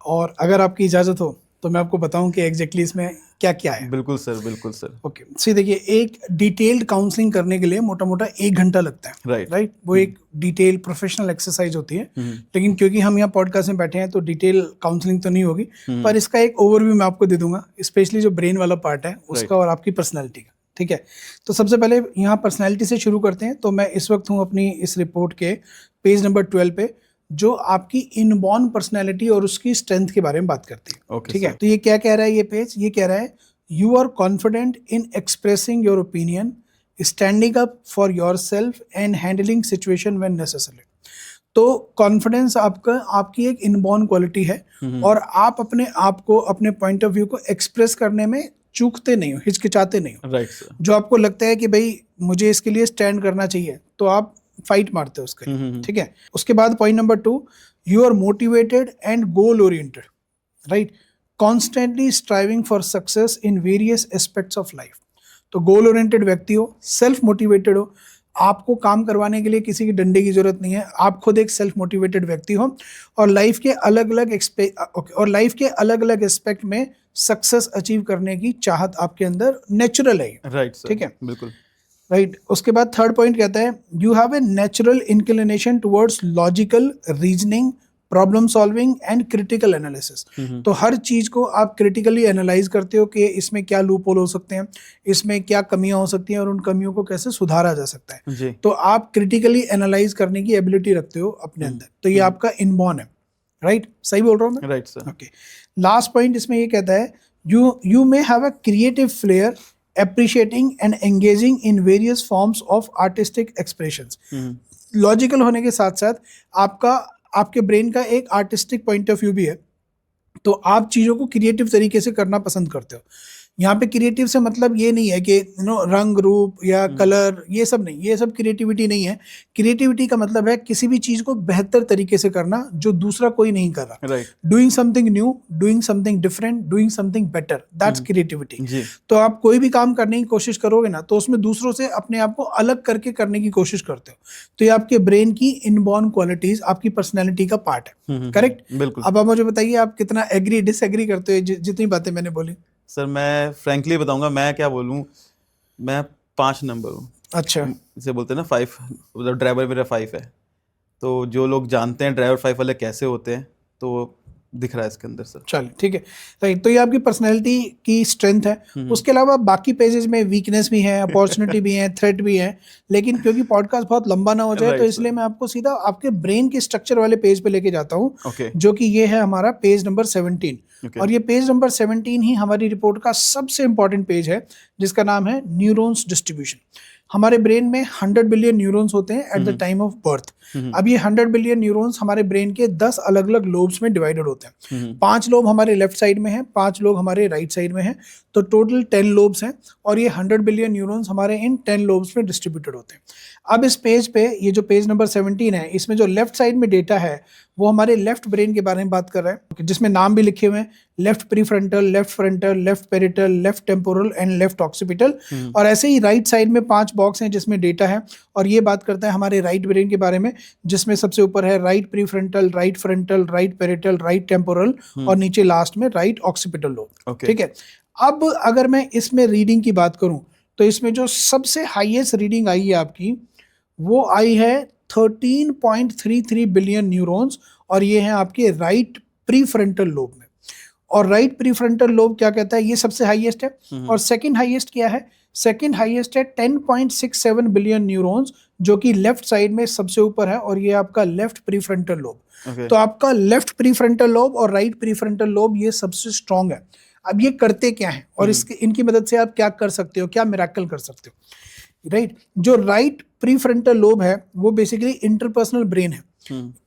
और अगर आपकी इजाज़त हो तो मैं आपको बताऊं कि एग्जैक्टली इसमें क्या क्या है। बिल्कुल सर, बिल्कुल सर। ओके, सी देखिए, एक डिटेल्ड काउंसलिंग करने के लिए मोटा मोटा 1 घंटा लगता है। राइट, वो एक डिटेल प्रोफेशनल एक्सरसाइज होती है। लेकिन क्योंकि हम यहाँ पॉडकास्ट में बैठे हैं तो डिटेल काउंसलिंग तो नहीं होगी, पर इसका एक ओवरव्यू मैं आपको दे दूंगा, स्पेशली जो ब्रेन वाला पार्ट है उसका और आपकी पर्सनैलिटी का। ठीक है, तो सबसे पहले यहाँ पर्सनैलिटी से शुरू करते हैं। तो मैं इस वक्त हूँ अपनी इस रिपोर्ट के पेज नंबर 12 पे, जो आपकी इनबॉर्न पर्सनैलिटी और उसकी स्ट्रेंथ के बारे में बात करती है। ठीक है, तो ये क्या कह रहा है ये पेज? ये कह रहा है you are confident in expressing your opinion, standing up for yourself and handling situation when necessary. तो कॉन्फिडेंस आपकी एक इनबॉर्न क्वालिटी है और आप अपने आप को, अपने पॉइंट ऑफ व्यू को एक्सप्रेस करने में चूकते नहीं हो, हिचकिचाते नहीं हो। Right sir. जो आपको लगता है कि भाई मुझे इसके लिए स्टैंड करना चाहिए, तो आप फाइट मारते हो उसके लिए। ठीक है, उसके बाद point number 2, you are motivated and goal oriented, right, constantly striving for success in various aspects of life. तो गोल ओरिएंटेड व्यक्ति हो, सेल्फ मोटिवेटेड हो, आपको काम करवाने के लिए किसी की डंडे की जरूरत नहीं है, आप खुद एक सेल्फ मोटिवेटेड व्यक्ति हो और लाइफ के अलग अलग एस्पेक्ट में सक्सेस अचीव करने की चाहत आपके अंदर नेचुरल है। राइट सर, ठीक है, बिल्कुल राइट। उसके बाद थर्ड पॉइंट कहता है you have a natural inclination towards logical reasoning, problem solving and critical analysis. तो हर चीज को आप क्रिटिकली एनालाइज करते हो कि इसमें क्या लूप होल हो सकते हैं, इसमें क्या कमियां हो सकती हैं और उन कमियों को कैसे सुधारा जा सकता है जी। तो आप क्रिटिकली एनालाइज करने की एबिलिटी रखते हो अपने अंदर। तो ये आपका इनबॉर्न है। राइट, सही बोल रहा हूँ मैं? Right sir. Okay, last point इसमें ये कहता है you may have a creative flair, appreciating and engaging in various forms of artistic expressions। Logical होने के साथ साथ आपके ब्रेन का एक आर्टिस्टिक पॉइंट ऑफ व्यू भी है, तो आप चीज़ों को क्रिएटिव तरीके से करना पसंद करते हो। यहाँ पे क्रिएटिव से मतलब ये नहीं है कि रंग रूप या कलर, ये सब नहीं, ये सब क्रिएटिविटी नहीं है। क्रिएटिविटी का मतलब है किसी भी चीज़ को बेहतर तरीके से करना जो दूसरा कोई नहीं कर रहा। Right, doing something new, doing something different, doing something better, that's creativity. जी। तो आप कोई भी काम करने की कोशिश करोगे ना, तो उसमें दूसरों से अपने आप को अलग करके करने की कोशिश करते हो। तो ये आपके ब्रेन की इनबॉर्न क्वालिटीज, आपकी पर्सनैलिटी का पार्ट है। करेक्ट, बिल्कुल। अब आप मुझे बताइए आप कितना एग्री डिसएग्री करते हो जितनी बातें मैंने बोली। सर मैं फ्रैंकली बताऊंगा, मैं क्या बोलूं, मैं 5 नंबर हूँ। अच्छा, इसे बोलते हैं ना 5, मतलब ड्राइवर मेरा 5 है। तो जो लोग जानते हैं ड्राइवर 5 वाले कैसे होते हैं, तो दिख रहा है इसके अंदर सर। चलिए ठीक है, राइट। तो ये आपकी पर्सनैलिटी की स्ट्रेंथ है। उसके अलावा बाकी पेजेस में वीकनेस भी है, अपॉर्चुनिटी भी है, थ्रेट भी है। लेकिन क्योंकि पॉडकास्ट बहुत लंबा ना हो जाए, तो इसलिए मैं आपको सीधा आपके ब्रेन के स्ट्रक्चर वाले पेज पे लेके जाता हूँ, जो कि ये है हमारा पेज नंबर 17। और ये पेज नंबर 17 ही हमारी रिपोर्ट का सबसे इंपॉर्टेंट पेज है, जिसका नाम है न्यूरॉन्स डिस्ट्रीब्यूशन। हमारे ब्रेन में 100 बिलियन न्यूरॉन्स होते हैं at the time of birth. अब ये 100 बिलियन न्यूरॉन्स हमारे ब्रेन के 10 अलग अलग लोब्स में डिवाइडेड होते हैं। 5 लोब हमारे लेफ्ट साइड में हैं, 5 लोब हमारे राइट साइड में हैं, तो टोटल 10 लोब्स हैं और ये 100 बिलियन न्यूरॉन्स हमारे इन 10 लोब्स में डिस्ट्रीब्यूटेड होते हैं। अब इस पेज पे, ये जो पेज नंबर 17 है, इसमें जो लेफ्ट साइड में डेटा है वो हमारे लेफ्ट ब्रेन के बारे में बात कर रहा है, जिसमें नाम भी लिखे हुए हैं, left prefrontal, left frontal, left parietal, left temporal and left occipital. और ऐसे ही राइट साइड में 5 बॉक्स हैं जिसमें डेटा है, और ये बात करता है हमारे राइट ब्रेन के बारे में, जिसमें सबसे ऊपर है right prefrontal, right frontal, right parietal, right temporal और नीचे लास्ट में राइट ऑक्सीपिटल लोब। ठीक है। अब अगर मैं इसमें रीडिंग की बात करूं तो इसमें जो सबसे हाईएस्ट रीडिंग आई है आपकी, वो आई है 13.33 बिलियन न्यूरॉन्स, और ये है आपके राइट प्रीफ्रंटल लोब में। और राइट प्रीफ्रंटल लोब क्या कहता है, ये सबसे हाईएस्ट है। और सेकंड हाईएस्ट क्या है, सेकंड हाईएस्ट है 10.67 बिलियन न्यूरॉन्स, जो कि लेफ्ट साइड में सबसे ऊपर है, और ये आपका लेफ्ट प्रीफ्रंटल लोब। तो आपका लेफ्ट प्रीफ्रंटल लोब और राइट प्रीफ्रंटल लोब ये सबसे स्ट्रॉन्ग है। अब ये करते क्या है और इनकी मदद से आप क्या कर सकते हो, क्या मिरेकल कर सकते हो, राइट? जो राइट प्रीफ्रंटल लोब है वो बेसिकली इंटरपर्सनल ब्रेन है।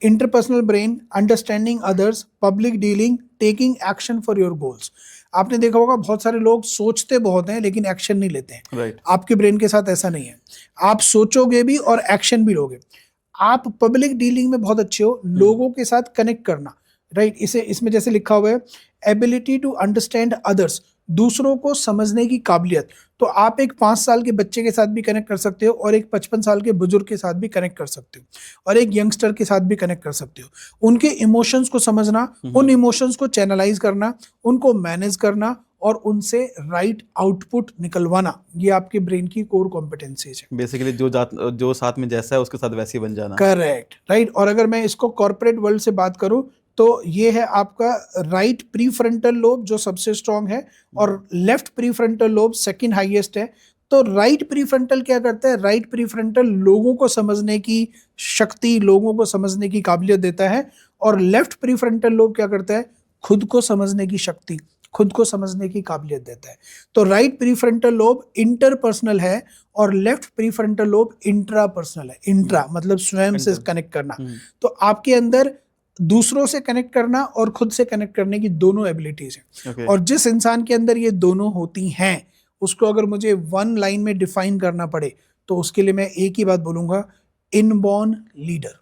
Interpersonal brain, understanding others, public dealing, taking action for your goals. आपने देखा होगा बहुत सारे लोग सोचते बहुत हैं लेकिन एक्शन नहीं लेते हैं। राइट। आपके ब्रेन के साथ ऐसा नहीं है, आप सोचोगे भी और एक्शन भी लोगे। आप पब्लिक डीलिंग में बहुत अच्छे हो, लोगों के साथ कनेक्ट करना, राइट? इसमें जैसे लिखा हुआ है एबिलिटी टू अंडरस्टैंड अदर्स, दूसरों को समझने की काबिलियत। तो आप एक 5 साल के बच्चे के साथ भी कनेक्ट कर सकते हो, और एक 55 साल के बुजुर्ग के साथ भी कनेक्ट कर सकते हो, और एक यंगस्टर के साथ भी कनेक्ट कर सकते हो। उनके इमोशंस को समझना, उन इमोशंस को चैनलाइज करना, उनको मैनेज करना और उनसे राइट आउटपुट निकलवाना, ये आपके ब्रेन की कोर कॉम्पिटेंसीज है। बेसिकली जो साथ में जैसा है उसके साथ वैसे ही बन जाना। Correct, right. और अगर मैं इसको कॉर्पोरेट वर्ल्ड से बात करूं तो ये है आपका राइट प्रीफ्रंटल लोब जो सबसे स्ट्रांग है, और left prefrontal lobe second highest है। तो राइट प्रीफ्रंटल क्या करता है, राइट प्रीफ्रंटल लोगों को समझने की शक्ति, लोगों को समझने की काबिलियत देता है, और लेफ्ट प्रीफ्रंटल लोब क्या करता है, खुद को समझने की शक्ति, खुद को समझने की काबिलियत देता है। तो राइट प्रीफ्रंटल लोब इंटरपर्सनल है और लेफ्ट प्रीफ्रंटल लोब इंट्रापर्सनल है। इंट्रा मतलब स्वयं से कनेक्ट करना। तो आपके अंदर दूसरों से कनेक्ट करना और खुद से कनेक्ट करने की दोनों एबिलिटीज हैं। और जिस इंसान के अंदर ये दोनों होती हैं, उसको अगर मुझे 1 लाइन में डिफाइन करना पड़े तो उसके लिए मैं एक ही बात बोलूंगा, inborn leader.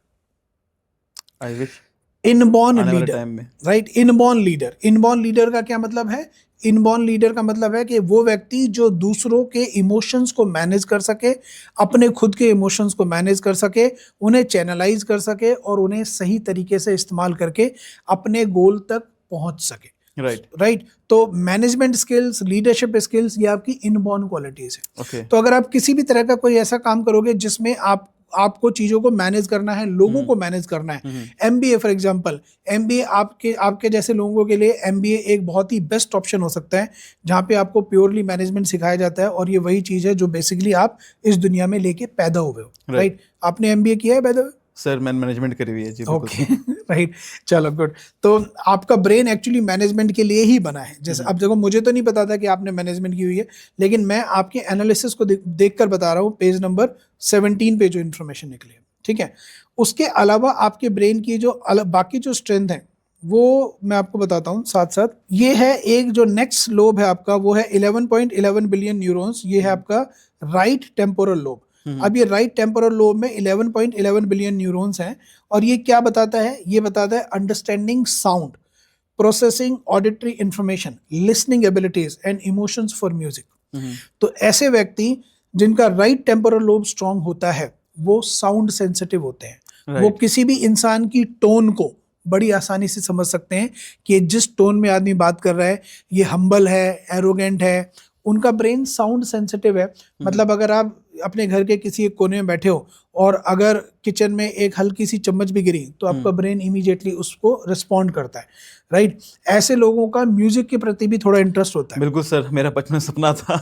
I wish inborn leader, right? Inborn leader. Inborn leader का क्या मतलब है? इनबॉर्न लीडर का मतलब है कि वो व्यक्ति जो दूसरों के इमोशंस को मैनेज कर सके, अपने खुद के इमोशंस को मैनेज कर सके, उन्हें चैनलाइज कर सके और उन्हें सही तरीके से इस्तेमाल करके अपने गोल तक पहुंच सके। राइट। तो मैनेजमेंट स्किल्स, लीडरशिप स्किल्स, ये आपकी इनबॉर्न क्वालिटीज है। तो अगर आप किसी भी तरह का कोई ऐसा काम करोगे जिसमें आपको चीजों को मैनेज करना है, लोगों को मैनेज करना है, MBA फॉर एग्जांपल, MBA आपके जैसे लोगों के लिए MBA एक बहुत ही बेस्ट ऑप्शन हो सकता है, जहां पे आपको प्योरली मैनेजमेंट सिखाया जाता है, और ये वही चीज है जो बेसिकली आप इस दुनिया में लेके पैदा हुए हो। राइट? आपने MBA किया है बाय द वे? सर मैंने मैनेजमेंट करी हुई है जी। ओके, राइट, चलो गुड। तो आपका ब्रेन एक्चुअली मैनेजमेंट के लिए ही बना है। जैसे अब देखो, मुझे तो नहीं पता था कि आपने मैनेजमेंट की हुई है, लेकिन मैं आपके एनालिसिस को देखकर बता रहा हूँ, पेज नंबर 17 पे जो इन्फॉर्मेशन निकली है। ठीक है। उसके अलावा आपके ब्रेन की जो बाकी जो स्ट्रेंथ है वो मैं आपको बताता हूँ साथ साथ। ये है एक जो नेक्स्ट लोब है आपका, वो है 11.11 बिलियन न्यूरॉन्स। ये है आपका राइट टेम्पोरल लोब। अब ये राइट टेम्पोरल लोब में 11.11 बिलियन न्यूरॉन्स हैं, और ये क्या बताता है? ये बताता है understanding sound, processing auditory information, listening abilities and emotions for music. तो ऐसे व्यक्ति जिनका राइट टेम्पोरल लोब स्ट्रांग होता है वो साउंड सेंसिटिव होते हैं। वो किसी भी इंसान की टोन को बड़ी आसानी से समझ सकते हैं कि जिस टोन में आदमी बात कर रहा है, ये हम्बल है, एरोगेंट है। उनका ब्रेन साउंड सेंसिटिव है। मतलब अगर आप अपने घर के किसी एक कोने में बैठे हो और अगर किचन में एक हल्की सी चम्मच भी गिरी तो आपका ब्रेन इमीडिएटली उसको रिस्पॉन्ड करता है। राइट? ऐसे लोगों का म्यूजिक के प्रति भी थोड़ा इंटरेस्ट होता है। बिल्कुल सर, मेरा बचपन सपना था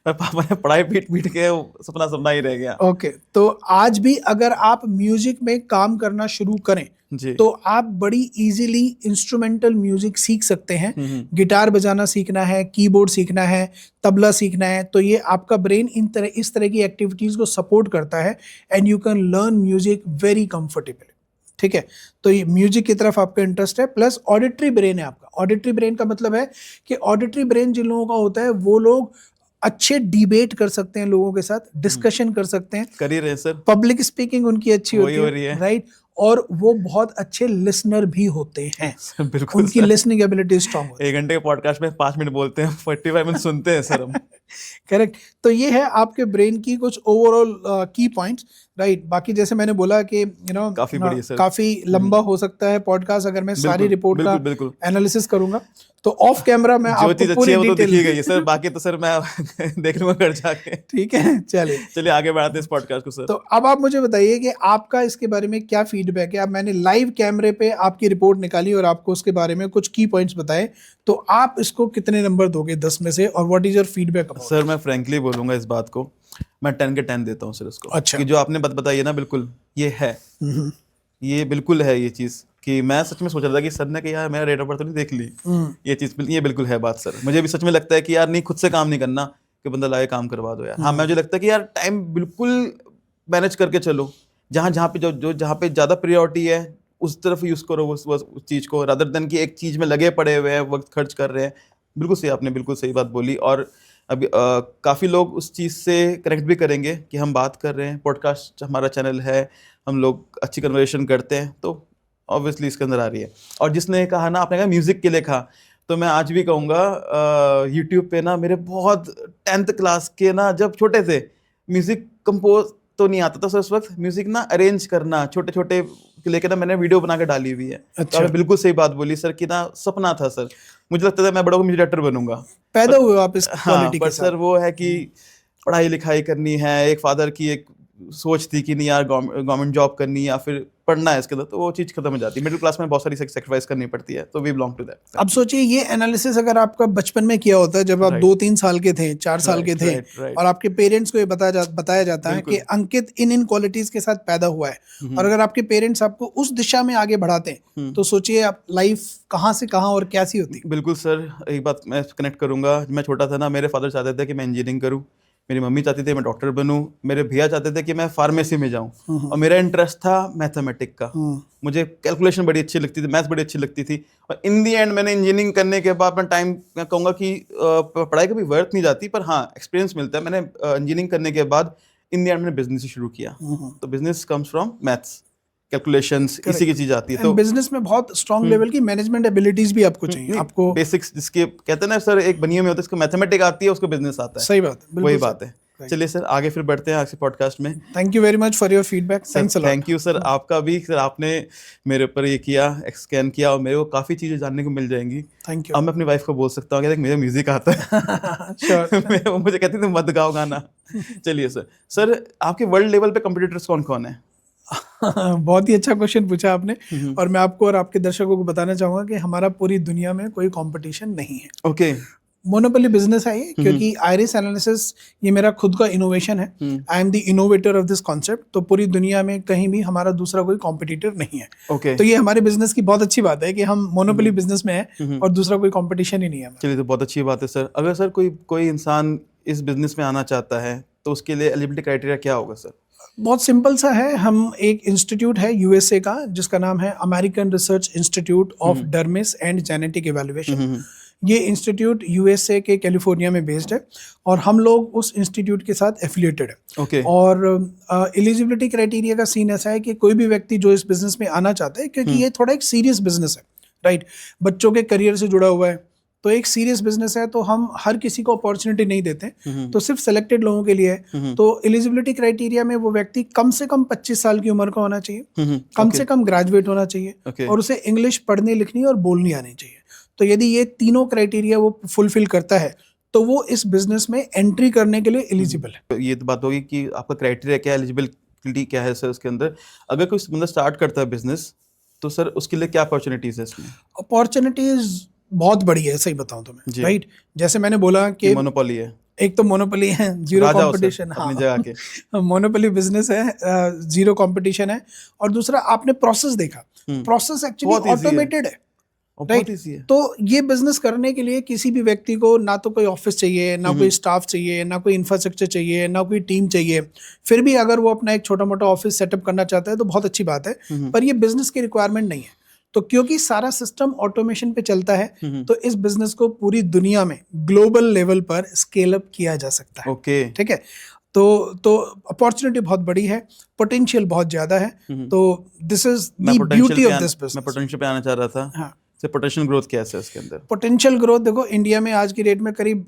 पर पापा ने पढ़ाई पीट के वो सपना ही रह गया। ओके, तो आज भी अगर आप म्यूजिक में काम करना शुरू करें जी। तो आप बड़ी इजीली इंस्ट्रूमेंटल म्यूजिक सीख सकते हैं। गिटार बजाना सीखना है, कीबोर्ड सीखना है, तबला सीखना है, तो ये आपका ब्रेन इस तरह की एक्टिविटीज को सपोर्ट करता है and you can learn music very comfortably. ठीक है, तो ये म्यूजिक की तरफ आपका इंटरेस्ट है, प्लस ऑडिटरी ब्रेन है आपका। ऑडिटरी ब्रेन का मतलब है कि ऑडिटरी ब्रेन जिन लोगों का होता है वो लोग अच्छे डिबेट कर सकते हैं, लोगों के साथ डिस्कशन कर सकते हैं, कर ही रहे हैं सर, पब्लिक स्पीकिंग उनकी अच्छी वही होती हो रही है। राइट, और वो बहुत अच्छे लिसनर भी होते हैं। बिल्कुल उनकी सर। लिसनिंग एबिलिटी स्ट्रांग होती 1 घंटे के पॉडकास्ट में 5 मिनट बोलते हैं, 45 मिनट सुनते हैं सर हम। है। करेक्ट, तो ये है आपके ब्रेन की कुछ ओवरऑल की पॉइंट्स, राइट। बाकी जैसे मैंने बोला कि काफी बढ़िया सर। काफी लंबा हो सकता है पॉडकास्ट अगर मैं सारी रिपोर्ट का बिल्कुल एनालिसिस करूंगा, तो ऑफ कैमरा मैं जो आपको चीज अच्छी पूरी है वो तो डिटेल दिखी गई है सर, बाकी तो सर मैं देख लूंगा घर जाके। ठीक है, चलिए आगे बढ़ाते हैं इस पॉडकास्ट को सर। तो अब आप मुझे बताइए कि आपका इसके बारे में क्या फीडबैक है। अब मैंने लाइव कैमरे पे आपकी रिपोर्ट निकाली और आपको उसके बारे में कुछ की पॉइंट्स बताए, तो आप इसको कितने नंबर दोगे 10 में से, और what is your feedback about? Sir मैं फ्रैंकली बोलूंगा इस बात को, मैं 10 के 10 देता हूँ सर इसको। अच्छा। कि जो आपने बात बताई है ना, बिल्कुल ये है, ये बिल्कुल है ये चीज़, कि मैं सच में सोच रहा था कि सर ने कि यार मेरा रेट ऑफ बर्थ तो नहीं देख ली, ये चीज़ ये बिल्कुल है बात सर। मुझे भी सच में लगता है कि यार नहीं, खुद से काम नहीं करना कि बंदा लाए काम करवा दो यार। हाँ, मुझे लगता है कि यार टाइम बिल्कुल मैनेज करके चलो, जहाँ पे जहाँ पे ज़्यादा प्रायोरिटी है उस तरफ यूज़ करो उस चीज़ को, रादर देन कि एक चीज़ में लगे पड़े हुए हैं, वक्त खर्च कर रहे हैं। बिल्कुल सही, आपने बिल्कुल सही बात बोली। और अभी काफ़ी लोग उस चीज़ से कनेक्ट भी करेंगे कि हम बात कर रहे हैं, पॉडकास्ट हमारा चैनल है, हम लोग अच्छी कन्वर्सेशन करते हैं, तो ऑब्वियसली इसके अंदर आ रही है। और जिसने कहा ना, आपने कहा म्यूज़िक के लिए कहा, तो मैं आज भी कहूँगा यूट्यूब पे ना मेरे बहुत 10th क्लास के ना, जब छोटे थे, म्यूज़िक कंपोज तो नहीं आता था सर उस वक्त, म्यूज़िक ना अरेंज करना छोटे छोटे लेके ना मैंने वीडियो बना के डाली हुई है। अच्छा। तो आपने बिल्कुल सही बात बोली सर कि ना सपना था सर, मुझे लगता था मैं बड़ा म्यूजिक डायरेक्टर बनूंगा, पैदा हुए आप इस हाँ, क्वालिटी के पर साथ। सर वो है कि पढ़ाई लिखाई करनी है, एक फादर की एक सोच थी कि नहीं यार गवर्नमेंट जॉब करनी है या फिर पढ़ना है इसके अंदर, तो वो चीज़ खत्म हो जाती है। मिडिल क्लास में बहुत सारी सेक्रीफाइस करनी पड़ती है, तो वी बिलोंग टू दैट। अब सोचिए ये एनालिसिस अगर आपका बचपन में किया होता है, जब आप 2-3 साल के थे, 4 साल के थे, और आपके पेरेंट्स को ये बताया जाता है कि अंकित इन क्वालिटीज के साथ पैदा हुआ है, और अगर आपके पेरेंट्स आपको उस दिशा में आगे बढ़ाते हैं, तो सोचिए आप लाइफ कहाँ से कहाँ और कैसी होती। बिल्कुल सर, एक बात मैं कनेक्ट करूंगा, मैं छोटा था ना, मेरे फादर चाहते थे कि मैं इंजीनियरिंग करूं, मेरी मम्मी चाहती थी मैं डॉक्टर बनूं, मेरे भैया चाहते थे कि मैं फार्मेसी में जाऊं, और मेरा इंटरेस्ट था मैथमेटिक का, मुझे कैलकुलेशन बड़ी अच्छी लगती थी, मैथ्स बड़ी अच्छी लगती थी। और इन दी एंड मैंने इंजीनियरिंग करने के बाद, मैं टाइम मैं कहूँगा कि पढ़ाई कभी वर्थ नहीं जाती, पर हाँ एक्सपीरियंस मिलता है। मैंने इंजीनियरिंग करने के बाद इन दी एंड मैंने बिजनेस शुरू किया, तो business comes from maths, calculations, इसी की चीज आती है। तो बिजनेस में बहुत स्ट्रांग लेवल की मैनेजमेंट एबिलिटीज भी आपको चाहिए, आपको बेसिक्स जिसके कहते हैं ना सर, एक बनिए में होता है, इसको मैथमेटिक्स आती है, उसको बिजनेस आता है। सही बात, वही बात है। चलिए सर आगे फिर बढ़ते हैं आज के पॉडकास्ट में। Thank you very much for your feedback. Thanks a lot. Thank you sir, आपका भी सर, आपने मेरे ऊपर ये किया, स्कैन किया, और मेरे को काफ़ी चीज़ें जानने को मिल जाएंगी। Thank you. अब मैं अपनी वाइफ को बोल सकता हूँ कि देख मुझे म्यूजिक आता है। Sure. वो मुझे कहती थी मत गाओ गाना। चलिए सर आपके वर्ल्ड लेवल पे कॉम्पिटिटर्स कौन कौन है? बहुत ही अच्छा क्वेश्चन पूछा आपने, और मैं आपको और आपके दर्शकों को बताना चाहूंगा कि हमारा पूरी दुनिया में कोई कंपटीशन नहीं है। ओके, मोनोपोली बिजनेस है ये, क्योंकि आइरिस एनालिसिस ये मेरा खुद का इनोवेशन है। I am the innovator of this concept, तो पूरी दुनिया में कहीं भी हमारा दूसरा कोई कॉम्पिटिटर नहीं है। ओके, तो ये हमारे बिजनेस की बहुत अच्छी बात है कि हम मोनोपोली बिजनेस में हैं और दूसरा कोई कंपटीशन ही नहीं है। चलिए तो बहुत अच्छी बात है सर। अगर सर कोई इंसान इस बिजनेस में आना चाहता है, तो उसके लिए एलिजिबिलिटी क्राइटेरिया क्या होगा सर? बहुत सिंपल सा है। हम एक इंस्टीट्यूट है यूएसए का, जिसका नाम है American research institute of dermis and genetic evaluation. ये इंस्टीट्यूट यूएसए के कैलिफोर्निया में बेस्ड है, और हम लोग उस इंस्टीट्यूट के साथ एफिलिएटेड है। ओके, और एलिजिबिलिटी क्राइटेरिया का सीन ऐसा है कि कोई भी व्यक्ति जो इस बिजनेस में आना चाहता है, क्योंकि ये थोड़ा एक सीरियस बिजनेस है, राइट, बच्चों के करियर से जुड़ा हुआ है, तो एक सीरियस बिजनेस है, तो हम हर किसी को अपॉर्चुनिटी नहीं देते, तो सिर्फ सेलेक्टेड लोगों के लिए है। तो एलिजिबिलिटी क्राइटेरिया में वो व्यक्ति कम से कम 25 साल की उम्र का होना चाहिए, कम से कम ग्रेजुएट होना चाहिए, और उसे इंग्लिश पढ़ने लिखनी और बोलनी आनी चाहिए। तो यदि ये तीनों क्राइटेरिया वो फुलफिल करता है, तो वो इस बिजनेस में एंट्री करने के लिए एलिजिबल है। ये तो बात होगी कि आपका क्राइटेरिया क्या है, एलिजिबिलिटी क्या है सर उसके अंदर। अगर कोई बंदा स्टार्ट करता है बिजनेस, तो सर उसके लिए क्या अपॉर्चुनिटीज है इसमें? अपॉर्चुनिटीज बहुत बड़ी है, सही बताऊं तो मैं, राइट। जैसे मैंने बोला कि मोनोपोली है, एक तो मोनोपोली है, जीरो राजा हो सर कंपटीशन। अपनी जगह के। हाँ, मोनोपोली बिजनेस है, जीरो कंपटीशन है। और दूसरा आपने प्रोसेस देखा, प्रोसेस एक्चुअली बहुत ईजी है ऑटोमेटेड है, और राइट? बहुत ईजी है। तो ये बिजनेस करने के लिए किसी भी व्यक्ति को ना तो कोई ऑफिस चाहिए, ना कोई स्टाफ चाहिए, ना कोई इंफ्रास्ट्रक्चर चाहिए, ना कोई टीम चाहिए। फिर भी अगर वो अपना एक छोटा मोटा ऑफिस सेटअप करना चाहता है तो बहुत अच्छी बात है, पर ये बिजनेस की रिक्वायरमेंट नहीं है। तो क्योंकि सारा सिस्टम ऑटोमेशन पे चलता है, तो इस बिजनेस को पूरी दुनिया में ग्लोबल लेवल पर स्केल अप किया जा सकता है। ओके। ठीक है, तो अपॉर्चुनिटी बहुत बड़ी है, पोटेंशियल बहुत ज्यादा है। तो this is the beauty of this business. मैं पोटेंशियल पे आना चाह रहा था। हाँ, से पोटेंशियल ग्रोथ कैसे है इसके अंदर? पोटेंशियल ग्रोथ देखो, इंडिया में आज की डेट में करीब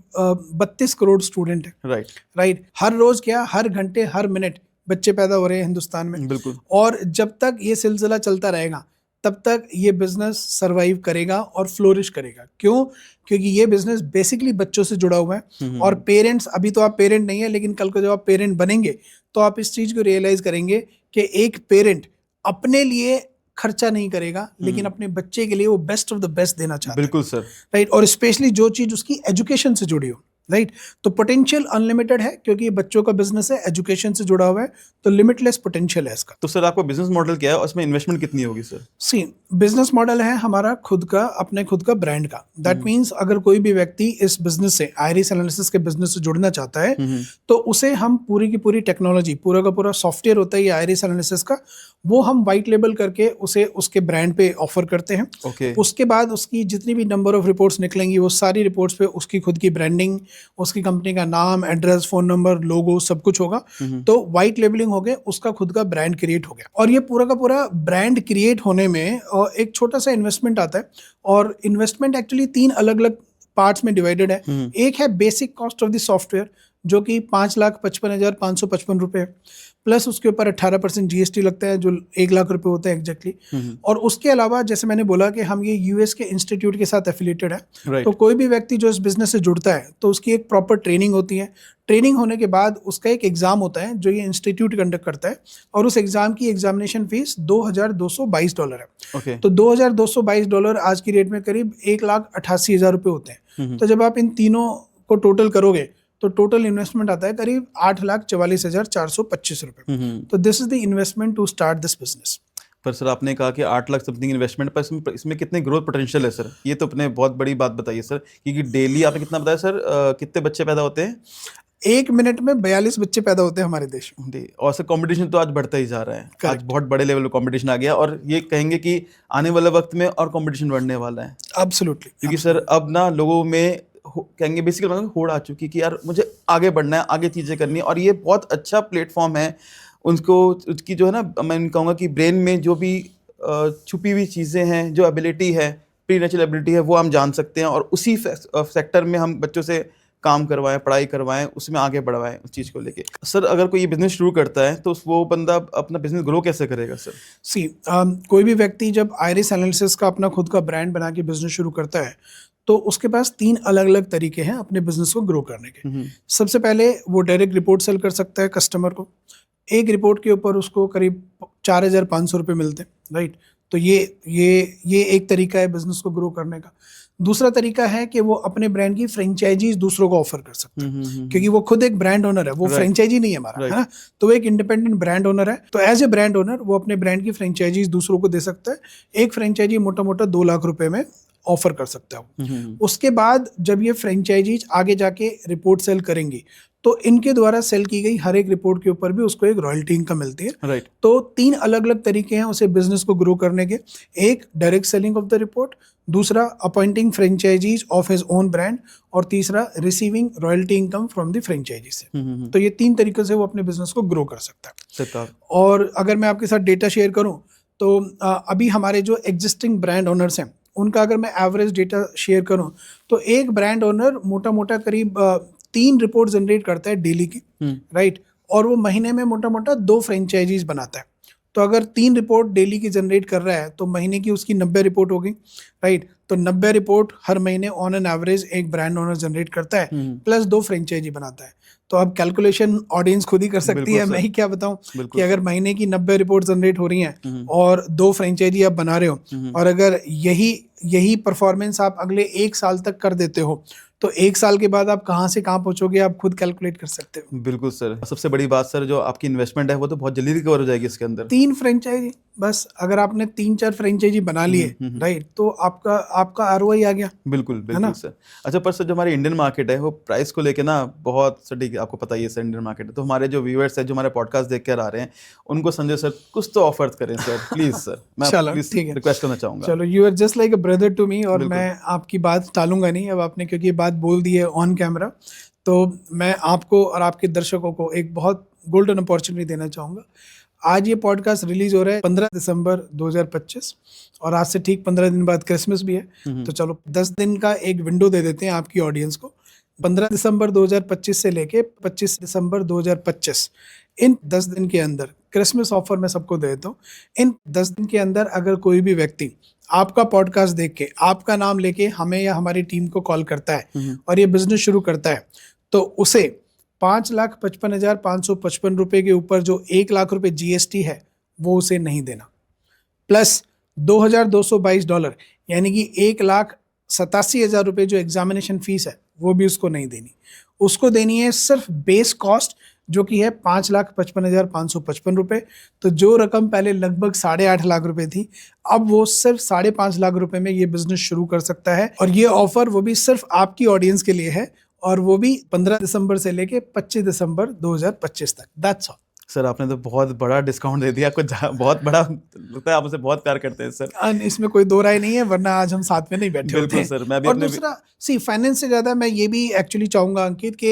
32 करोड़ स्टूडेंट है, राइट। राइट? हर रोज क्या, हर घंटे, हर मिनट बच्चे पैदा हो रहे हैं हिंदुस्तान में। बिल्कुल। और जब तक ये सिलसिला चलता रहेगा तब तक ये बिजनेस सरवाइव करेगा और फ्लोरिश करेगा। क्यों? क्योंकि ये बिजनेस बेसिकली बच्चों से जुड़ा हुआ है। और पेरेंट्स, अभी तो आप पेरेंट नहीं है, लेकिन कल को जब आप पेरेंट बनेंगे तो आप इस चीज को रियलाइज करेंगे कि एक पेरेंट अपने लिए खर्चा नहीं करेगा, लेकिन अपने बच्चे के लिए वो बेस्ट ऑफ द बेस्ट देना चाहता है। बिल्कुल सर। राइट? और स्पेशली जो चीज उसकी एजुकेशन से जुड़ी हो, राइट? तो पोटेंशियल अनलिमिटेड है, क्योंकि ये बच्चों का बिजनेस है, एजुकेशन से जुड़ा हुआ है, तो लिमिटलेस पोटेंशियल है इसका। तो सर आपका बिजनेस मॉडल क्या है और इसमें इन्वेस्टमेंट कितनी होगी सर? सी, बिजनेस मॉडल है हमारा खुद का, अपने खुद का ब्रांड का। दैट मीन्स अगर कोई भी व्यक्ति इस बिजनेस से, आयरिस एनालिसिस के बिजनेस से जुड़ना चाहता है, तो उसे हम पूरी की पूरी टेक्नोलॉजी, पूरा का पूरा सॉफ्टवेयर होता है ये आयरिस एनालिसिस का, वो हम वाइट लेबल करके उसे उसके ब्रांड पे ऑफर करते हैं। ओके। उसके बाद उसकी जितनी भी नंबर ऑफ रिपोर्ट्स निकलेंगी, वो सारी रिपोर्ट्स पे उसकी खुद की ब्रांडिंग, उसकी कंपनी का नाम, एड्रेस, फोन नंबर, लोगो, सब कुछ होगा। तो वाइट लेबलिंग हो गया, उसका खुद का ब्रांड क्रिएट हो गया। और ये पूरा का पूरा ब्रांड क्रिएट होने में एक छोटा सा इन्वेस्टमेंट आता है। और इन्वेस्टमेंट एक्चुअली 3 अलग अलग पार्ट्स में डिवाइडेड है। एक है basic cost of the software, जो कि 5,55,555 रुपए, प्लस उसके ऊपर 18% जीएसटी लगता है, जो 1 लाख रुपए होता है एग्जैक्टली। और उसके अलावा जैसे मैंने बोला कि हम ये यूएस के इंस्टीट्यूट के साथ एफिलिएटेड है। Right. तो कोई भी व्यक्ति जो इस बिजनेस से जुड़ता है तो उसकी एक प्रॉपर ट्रेनिंग होती है। ट्रेनिंग होने के बाद उसका एक एग्जाम होता है जो ये इंस्टीट्यूट कंडक्ट करता है, और उस एग्जाम की एग्जामिनेशन फीस $2,222 है। ओके। तो $2,222 आज की रेट में करीब 1,88,000 रुपए होते हैं। तो जब आप इन तीनों को टोटल करोगे तो टोटल इन्वेस्टमेंट आता है करीब 8,44,425 रुपए। तो this is the investment to start this business. पर सर आपने कहा कि 8 लाख समथिंग इन्वेस्टमेंट, पर इसमें कितने ग्रोथ पोटेंशियल है सर? ये तो अपने बहुत बड़ी बात बताइए सर, क्योंकि डेली आपने कितना बताया सर, कितने बच्चे पैदा होते हैं? 1 मिनट में 42 बच्चे पैदा होते हैं हमारे देश में। और सर कंपटीशन तो आज बढ़ता ही जा रहा है। आज बहुत बड़े लेवल पे कंपटीशन आ गया, और ये कहेंगे कि आने वाले वक्त में और कंपटीशन बढ़ने वाला है। एब्सोल्युटली। क्योंकि सर अब ना लोगों में कहेंगे बेसिकली मतलब होड़ आ चुकी कि यार मुझे आगे बढ़ना है, आगे चीज़ें करनी है, और ये बहुत अच्छा प्लेटफॉर्म है उनको, उसकी जो है ना, मैं कहूँगा कि ब्रेन में जो भी छुपी हुई चीज़ें हैं, जो एबिलिटी है, प्री नेचुरल एबिलिटी है, वो हम जान सकते हैं, और उसी सेक्टर में हम बच्चों से काम करवाएं, पढ़ाई करवाएं, उसमें आगे बढ़वाएं उस चीज़ को लेके। सर अगर कोई ये बिजनेस शुरू करता है तो वो बंदा अपना बिजनेस ग्रो कैसे करेगा सर? सी, कोई भी व्यक्ति जब आयरिस एनालिसिस का अपना खुद का ब्रांड बना के बिजनेस शुरू करता है तो उसके पास 3 अलग अलग तरीके हैं अपने बिजनेस को ग्रो करने के। सबसे पहले वो डायरेक्ट रिपोर्ट सेल कर सकता है कस्टमर को। एक रिपोर्ट के ऊपर उसको करीब 4,500 रुपये मिलते हैं, राइट? तो ये एक तरीका है बिजनेस को ग्रो करने का। दूसरा तरीका है कि वो अपने ब्रांड की फ्रेंचाइजीज दूसरों को ऑफर कर सकता है, क्योंकि वो खुद एक ब्रांड ओनर है, वो फ्रेंचाइजी नहीं है हमारा, है ना? तो वो एक इंडिपेंडेंट ब्रांड ओनर है। तो एज ए ब्रांड ओनर वो अपने ब्रांड की फ्रेंचाइजीज दूसरों को दे सकता है। एक फ्रेंचाइजी मोटा मोटा 2 लाख रुपए में ऑफर कर सकता है। उसके बाद जब ये फ्रेंचाइजीज आगे जाके रिपोर्ट सेल करेंगी तो इनके द्वारा सेल की गई हर एक रिपोर्ट के ऊपर भी उसको एक रॉयल्टी इनकम मिलती है। राइट। तो 3 अलग अलग तरीके हैं उसे बिजनेस को ग्रो करने के। एक, direct selling of the report, दूसरा appointing franchisees of his own brand, और तीसरा receiving royalty income from the franchisee से। तो ये 3 तरीके से वो अपने बिजनेस को ग्रो कर सकता है। और अगर मैं आपके साथ डेटा शेयर करूं तो अभी हमारे जो एग्जिस्टिंग ब्रांड ओनर्स हैं उनका अगर मैं एवरेज डेटा शेयर करूं तो एक ब्रांड ओनर मोटा मोटा करीब 3 रिपोर्ट जनरेट करता है डेली की, राइट? और वो महीने में मोटा मोटा 2 फ्रेंचाइजीज बनाता है। तो अगर 3 रिपोर्ट डेली की जनरेट कर रहा है तो महीने की उसकी 90 रिपोर्ट होगी, राइट? तो 90 रिपोर्ट हर महीने ऑन एन एवरेज एक ब्रांड ओनर जनरेट करता है, प्लस 2 फ्रेंचाइजी बनाता है। तो अब कैलकुलेशन ऑडियंस खुद ही कर सकती है, मैं ही क्या बताऊं कि अगर महीने की 90 रिपोर्ट जनरेट हो रही हैं और 2 फ्रेंचाइजी आप बना रहे हो, और अगर यही परफॉर्मेंस आप अगले 1 साल तक कर देते हो तो 1 साल के बाद आप कहाँ से कहाँ पहुंचोगे आप खुद कैलकुलेट कर सकते हो। बिल्कुल सर। सबसे बड़ी बात सर, जो आपकी इन्वेस्टमेंट है वो तो बहुत जल्दी रिकवर हो जाएगी इसके अंदर। 3 फ्रेंचाइजी, बस अगर आपने 3-4 फ्रेंचाइजी बना लिए, राइट, तो आपका आरओआई आ गया। बिल्कुल ना? बिल्कुल सर। अच्छा, पर सर जो हमारी इंडियन मार्केट है वो प्राइस को लेके ना बहुत सटीक, आपको पता ही है सर इंडियन मार्केट है, तो हमारे जो व्यूअर्स हैं जो हमारे पॉडकास्ट देख कर आ रहे हैं उनको संजय सर कुछ तो ऑफर करें सर, प्लीज सर। मैं चलो प्लीज ठीक है, रिक्वेस्ट करना चाहूंगा। चलो, you are just like a brother to me, और बिल्कुल। मैं आपकी बात टालूंगा नहीं अब आपने, क्योंकि ये बात बोल दी है ऑन कैमरा, तो मैं आपको और आपके दर्शकों को एक बहुत गोल्डन अपॉर्चुनिटी देना चाहूँगा। आज ये पॉडकास्ट रिलीज हो रहा है 15 दिसंबर 2025, और आज से ठीक 15 दिन बाद क्रिसमस भी है, तो चलो 10 दिन का एक विंडो दे देते हैं आपकी ऑडियंस को। 15 दिसंबर 2025 से लेके 25 दिसंबर 2025, इन 10 दिन के अंदर क्रिसमस ऑफर मैं सबको दे देता हूँ। इन 10 दिन के अंदर अगर कोई भी व्यक्ति आपका पॉडकास्ट देख के आपका नाम लेके हमें या हमारी टीम को कॉल करता है और ये बिजनेस शुरू करता है, तो उसे 5,55,555 रुपए के ऊपर जो 1 लाख रुपए जीएसटी है वो उसे नहीं देना, प्लस $2,222 यानी कि 1,87,000 रुपए जो एग्जामिनेशन फीस है वो भी उसको नहीं देनी। उसको देनी है सिर्फ बेस कॉस्ट, जो कि है 5,55,555 रुपए। तो जो रकम पहले लगभग 8.5 लाख रुपए थी, अब वो सिर्फ 5.5 लाख रुपए में ये बिजनेस शुरू कर सकता है। और ये ऑफर वो भी सिर्फ आपकी ऑडियंस के लिए है, और वो भी 15 दिसंबर से लेके 25 दिसंबर 2025 तक। That's all. सर आपने तो बहुत बड़ा डिस्काउंट दे दिया, कुछ बहुत बड़ा, लगता है आप मुझसे बहुत प्यार करते हैं सर। इसमें कोई दो राय नहीं है, वरना आज हम साथ में नहीं बैठे होते। बिल्कुल सर, मैं भी और अपने दूसरा, फाइनेंस से ज्यादा मैं ये भी एक्चुअली चाहूंगा अंकित कि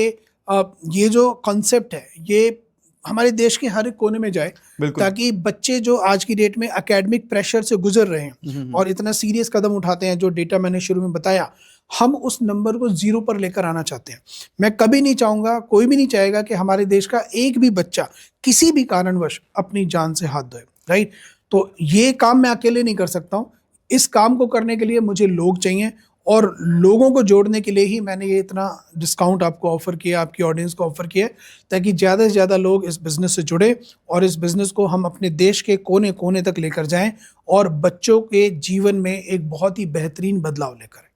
ये जो कॉन्सेप्ट है ये हमारे देश के हर एक कोने में जाए, बिल्कुल। ताकि बच्चे जो आज की डेट में एकेडमिक प्रेशर से गुजर रहे हैं और इतना सीरियस कदम उठाते हैं, जो डेटा मैंने शुरू में बताया, हम उस नंबर को 0 पर लेकर आना चाहते हैं। मैं कभी नहीं चाहूंगा, कोई भी नहीं चाहेगा कि हमारे देश का एक भी बच्चा किसी भी कारणवश अपनी जान से हाथ धोए, राइट। तो ये काम मैं अकेले नहीं कर सकता हूँ। इस काम को करने के लिए मुझे लोग चाहिए, और लोगों को जोड़ने के लिए ही मैंने ये इतना डिस्काउंट आपको ऑफर किया, आपकी ऑडियंस को ऑफर किया, ताकि ज़्यादा से ज़्यादा लोग इस बिज़नेस से जुड़े और इस बिज़नेस को हम अपने देश के कोने कोने तक लेकर जाएं और बच्चों के जीवन में एक बहुत ही बेहतरीन बदलाव लेकर आएं।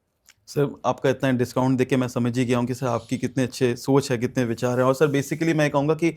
सर आपका इतना डिस्काउंट देके मैं समझ ही गया हूँ कि सर आपकी कितने अच्छे सोच है, कितने विचार हैं। और सर बेसिकली मैं कहूँगा कि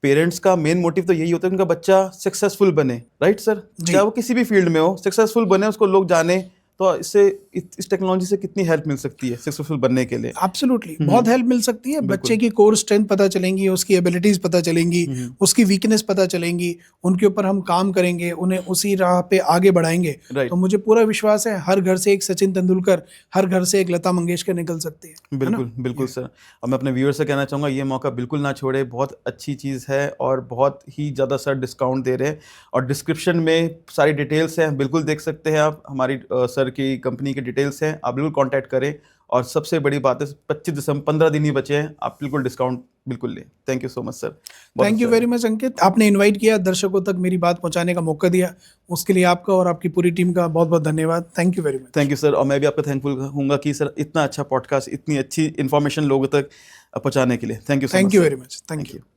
पेरेंट्स का मेन मोटिव तो यही होता है कि उनका बच्चा सक्सेसफुल बने, राइट सर, चाहे वो किसी भी फील्ड में हो, सक्सेसफुल बने, उसको लोग जाने। तो इससे इस टेक्नोलॉजी से कितनी हेल्प मिल सकती है सक्सेसफुल बनने के लिए? एब्सोल्युटली, बहुत हेल्प मिल सकती है। बच्चे की कोर स्ट्रेंथ पता चलेंगी, उसकी एबिलिटीज पता चलेंगी, उसकी वीकनेस पता चलेंगी, उनके ऊपर हम काम करेंगे, उन्हें उसी राह पे आगे बढ़ाएंगे। Right. तो मुझे पूरा विश्वास है हर घर से एक सचिन तेंदुलकर, हर घर से एक लता मंगेशकर निकल सकती है। बिल्कुल बिल्कुल सर। अब मैं अपने व्यूअर से कहना चाहूँगा ये मौका बिल्कुल ना छोड़े, बहुत अच्छी चीज़ है और बहुत ही ज़्यादा सर डिस्काउंट दे रहे हैं। और डिस्क्रिप्शन में सारी डिटेल्स हैं, बिल्कुल देख सकते हैं आप, हमारी सर की कंपनी की डिटेल्स हैं, आप बिल्कुल कांटेक्ट करें। और सबसे बड़ी बात है 25 दिसंबर, 15 दिन ही बचे हैं, आप बिल्कुल डिस्काउंट बिल्कुल लें। Thank you so much sir. Thank you very much Ankit, आपने इनवाइट किया, दर्शकों तक मेरी बात पहुंचाने का मौका दिया, उसके लिए आपका और आपकी पूरी टीम का बहुत बहुत धन्यवाद। Thank you very much. Thank you sir. और मैं भी आपका थैंकफुल हूँगा कि सर इतना अच्छा पॉडकास्ट, इतनी अच्छी इन्फॉर्मेशन लोगों तक पहुँचाने के लिए। Thank you so much. Thank you very much. Thank you.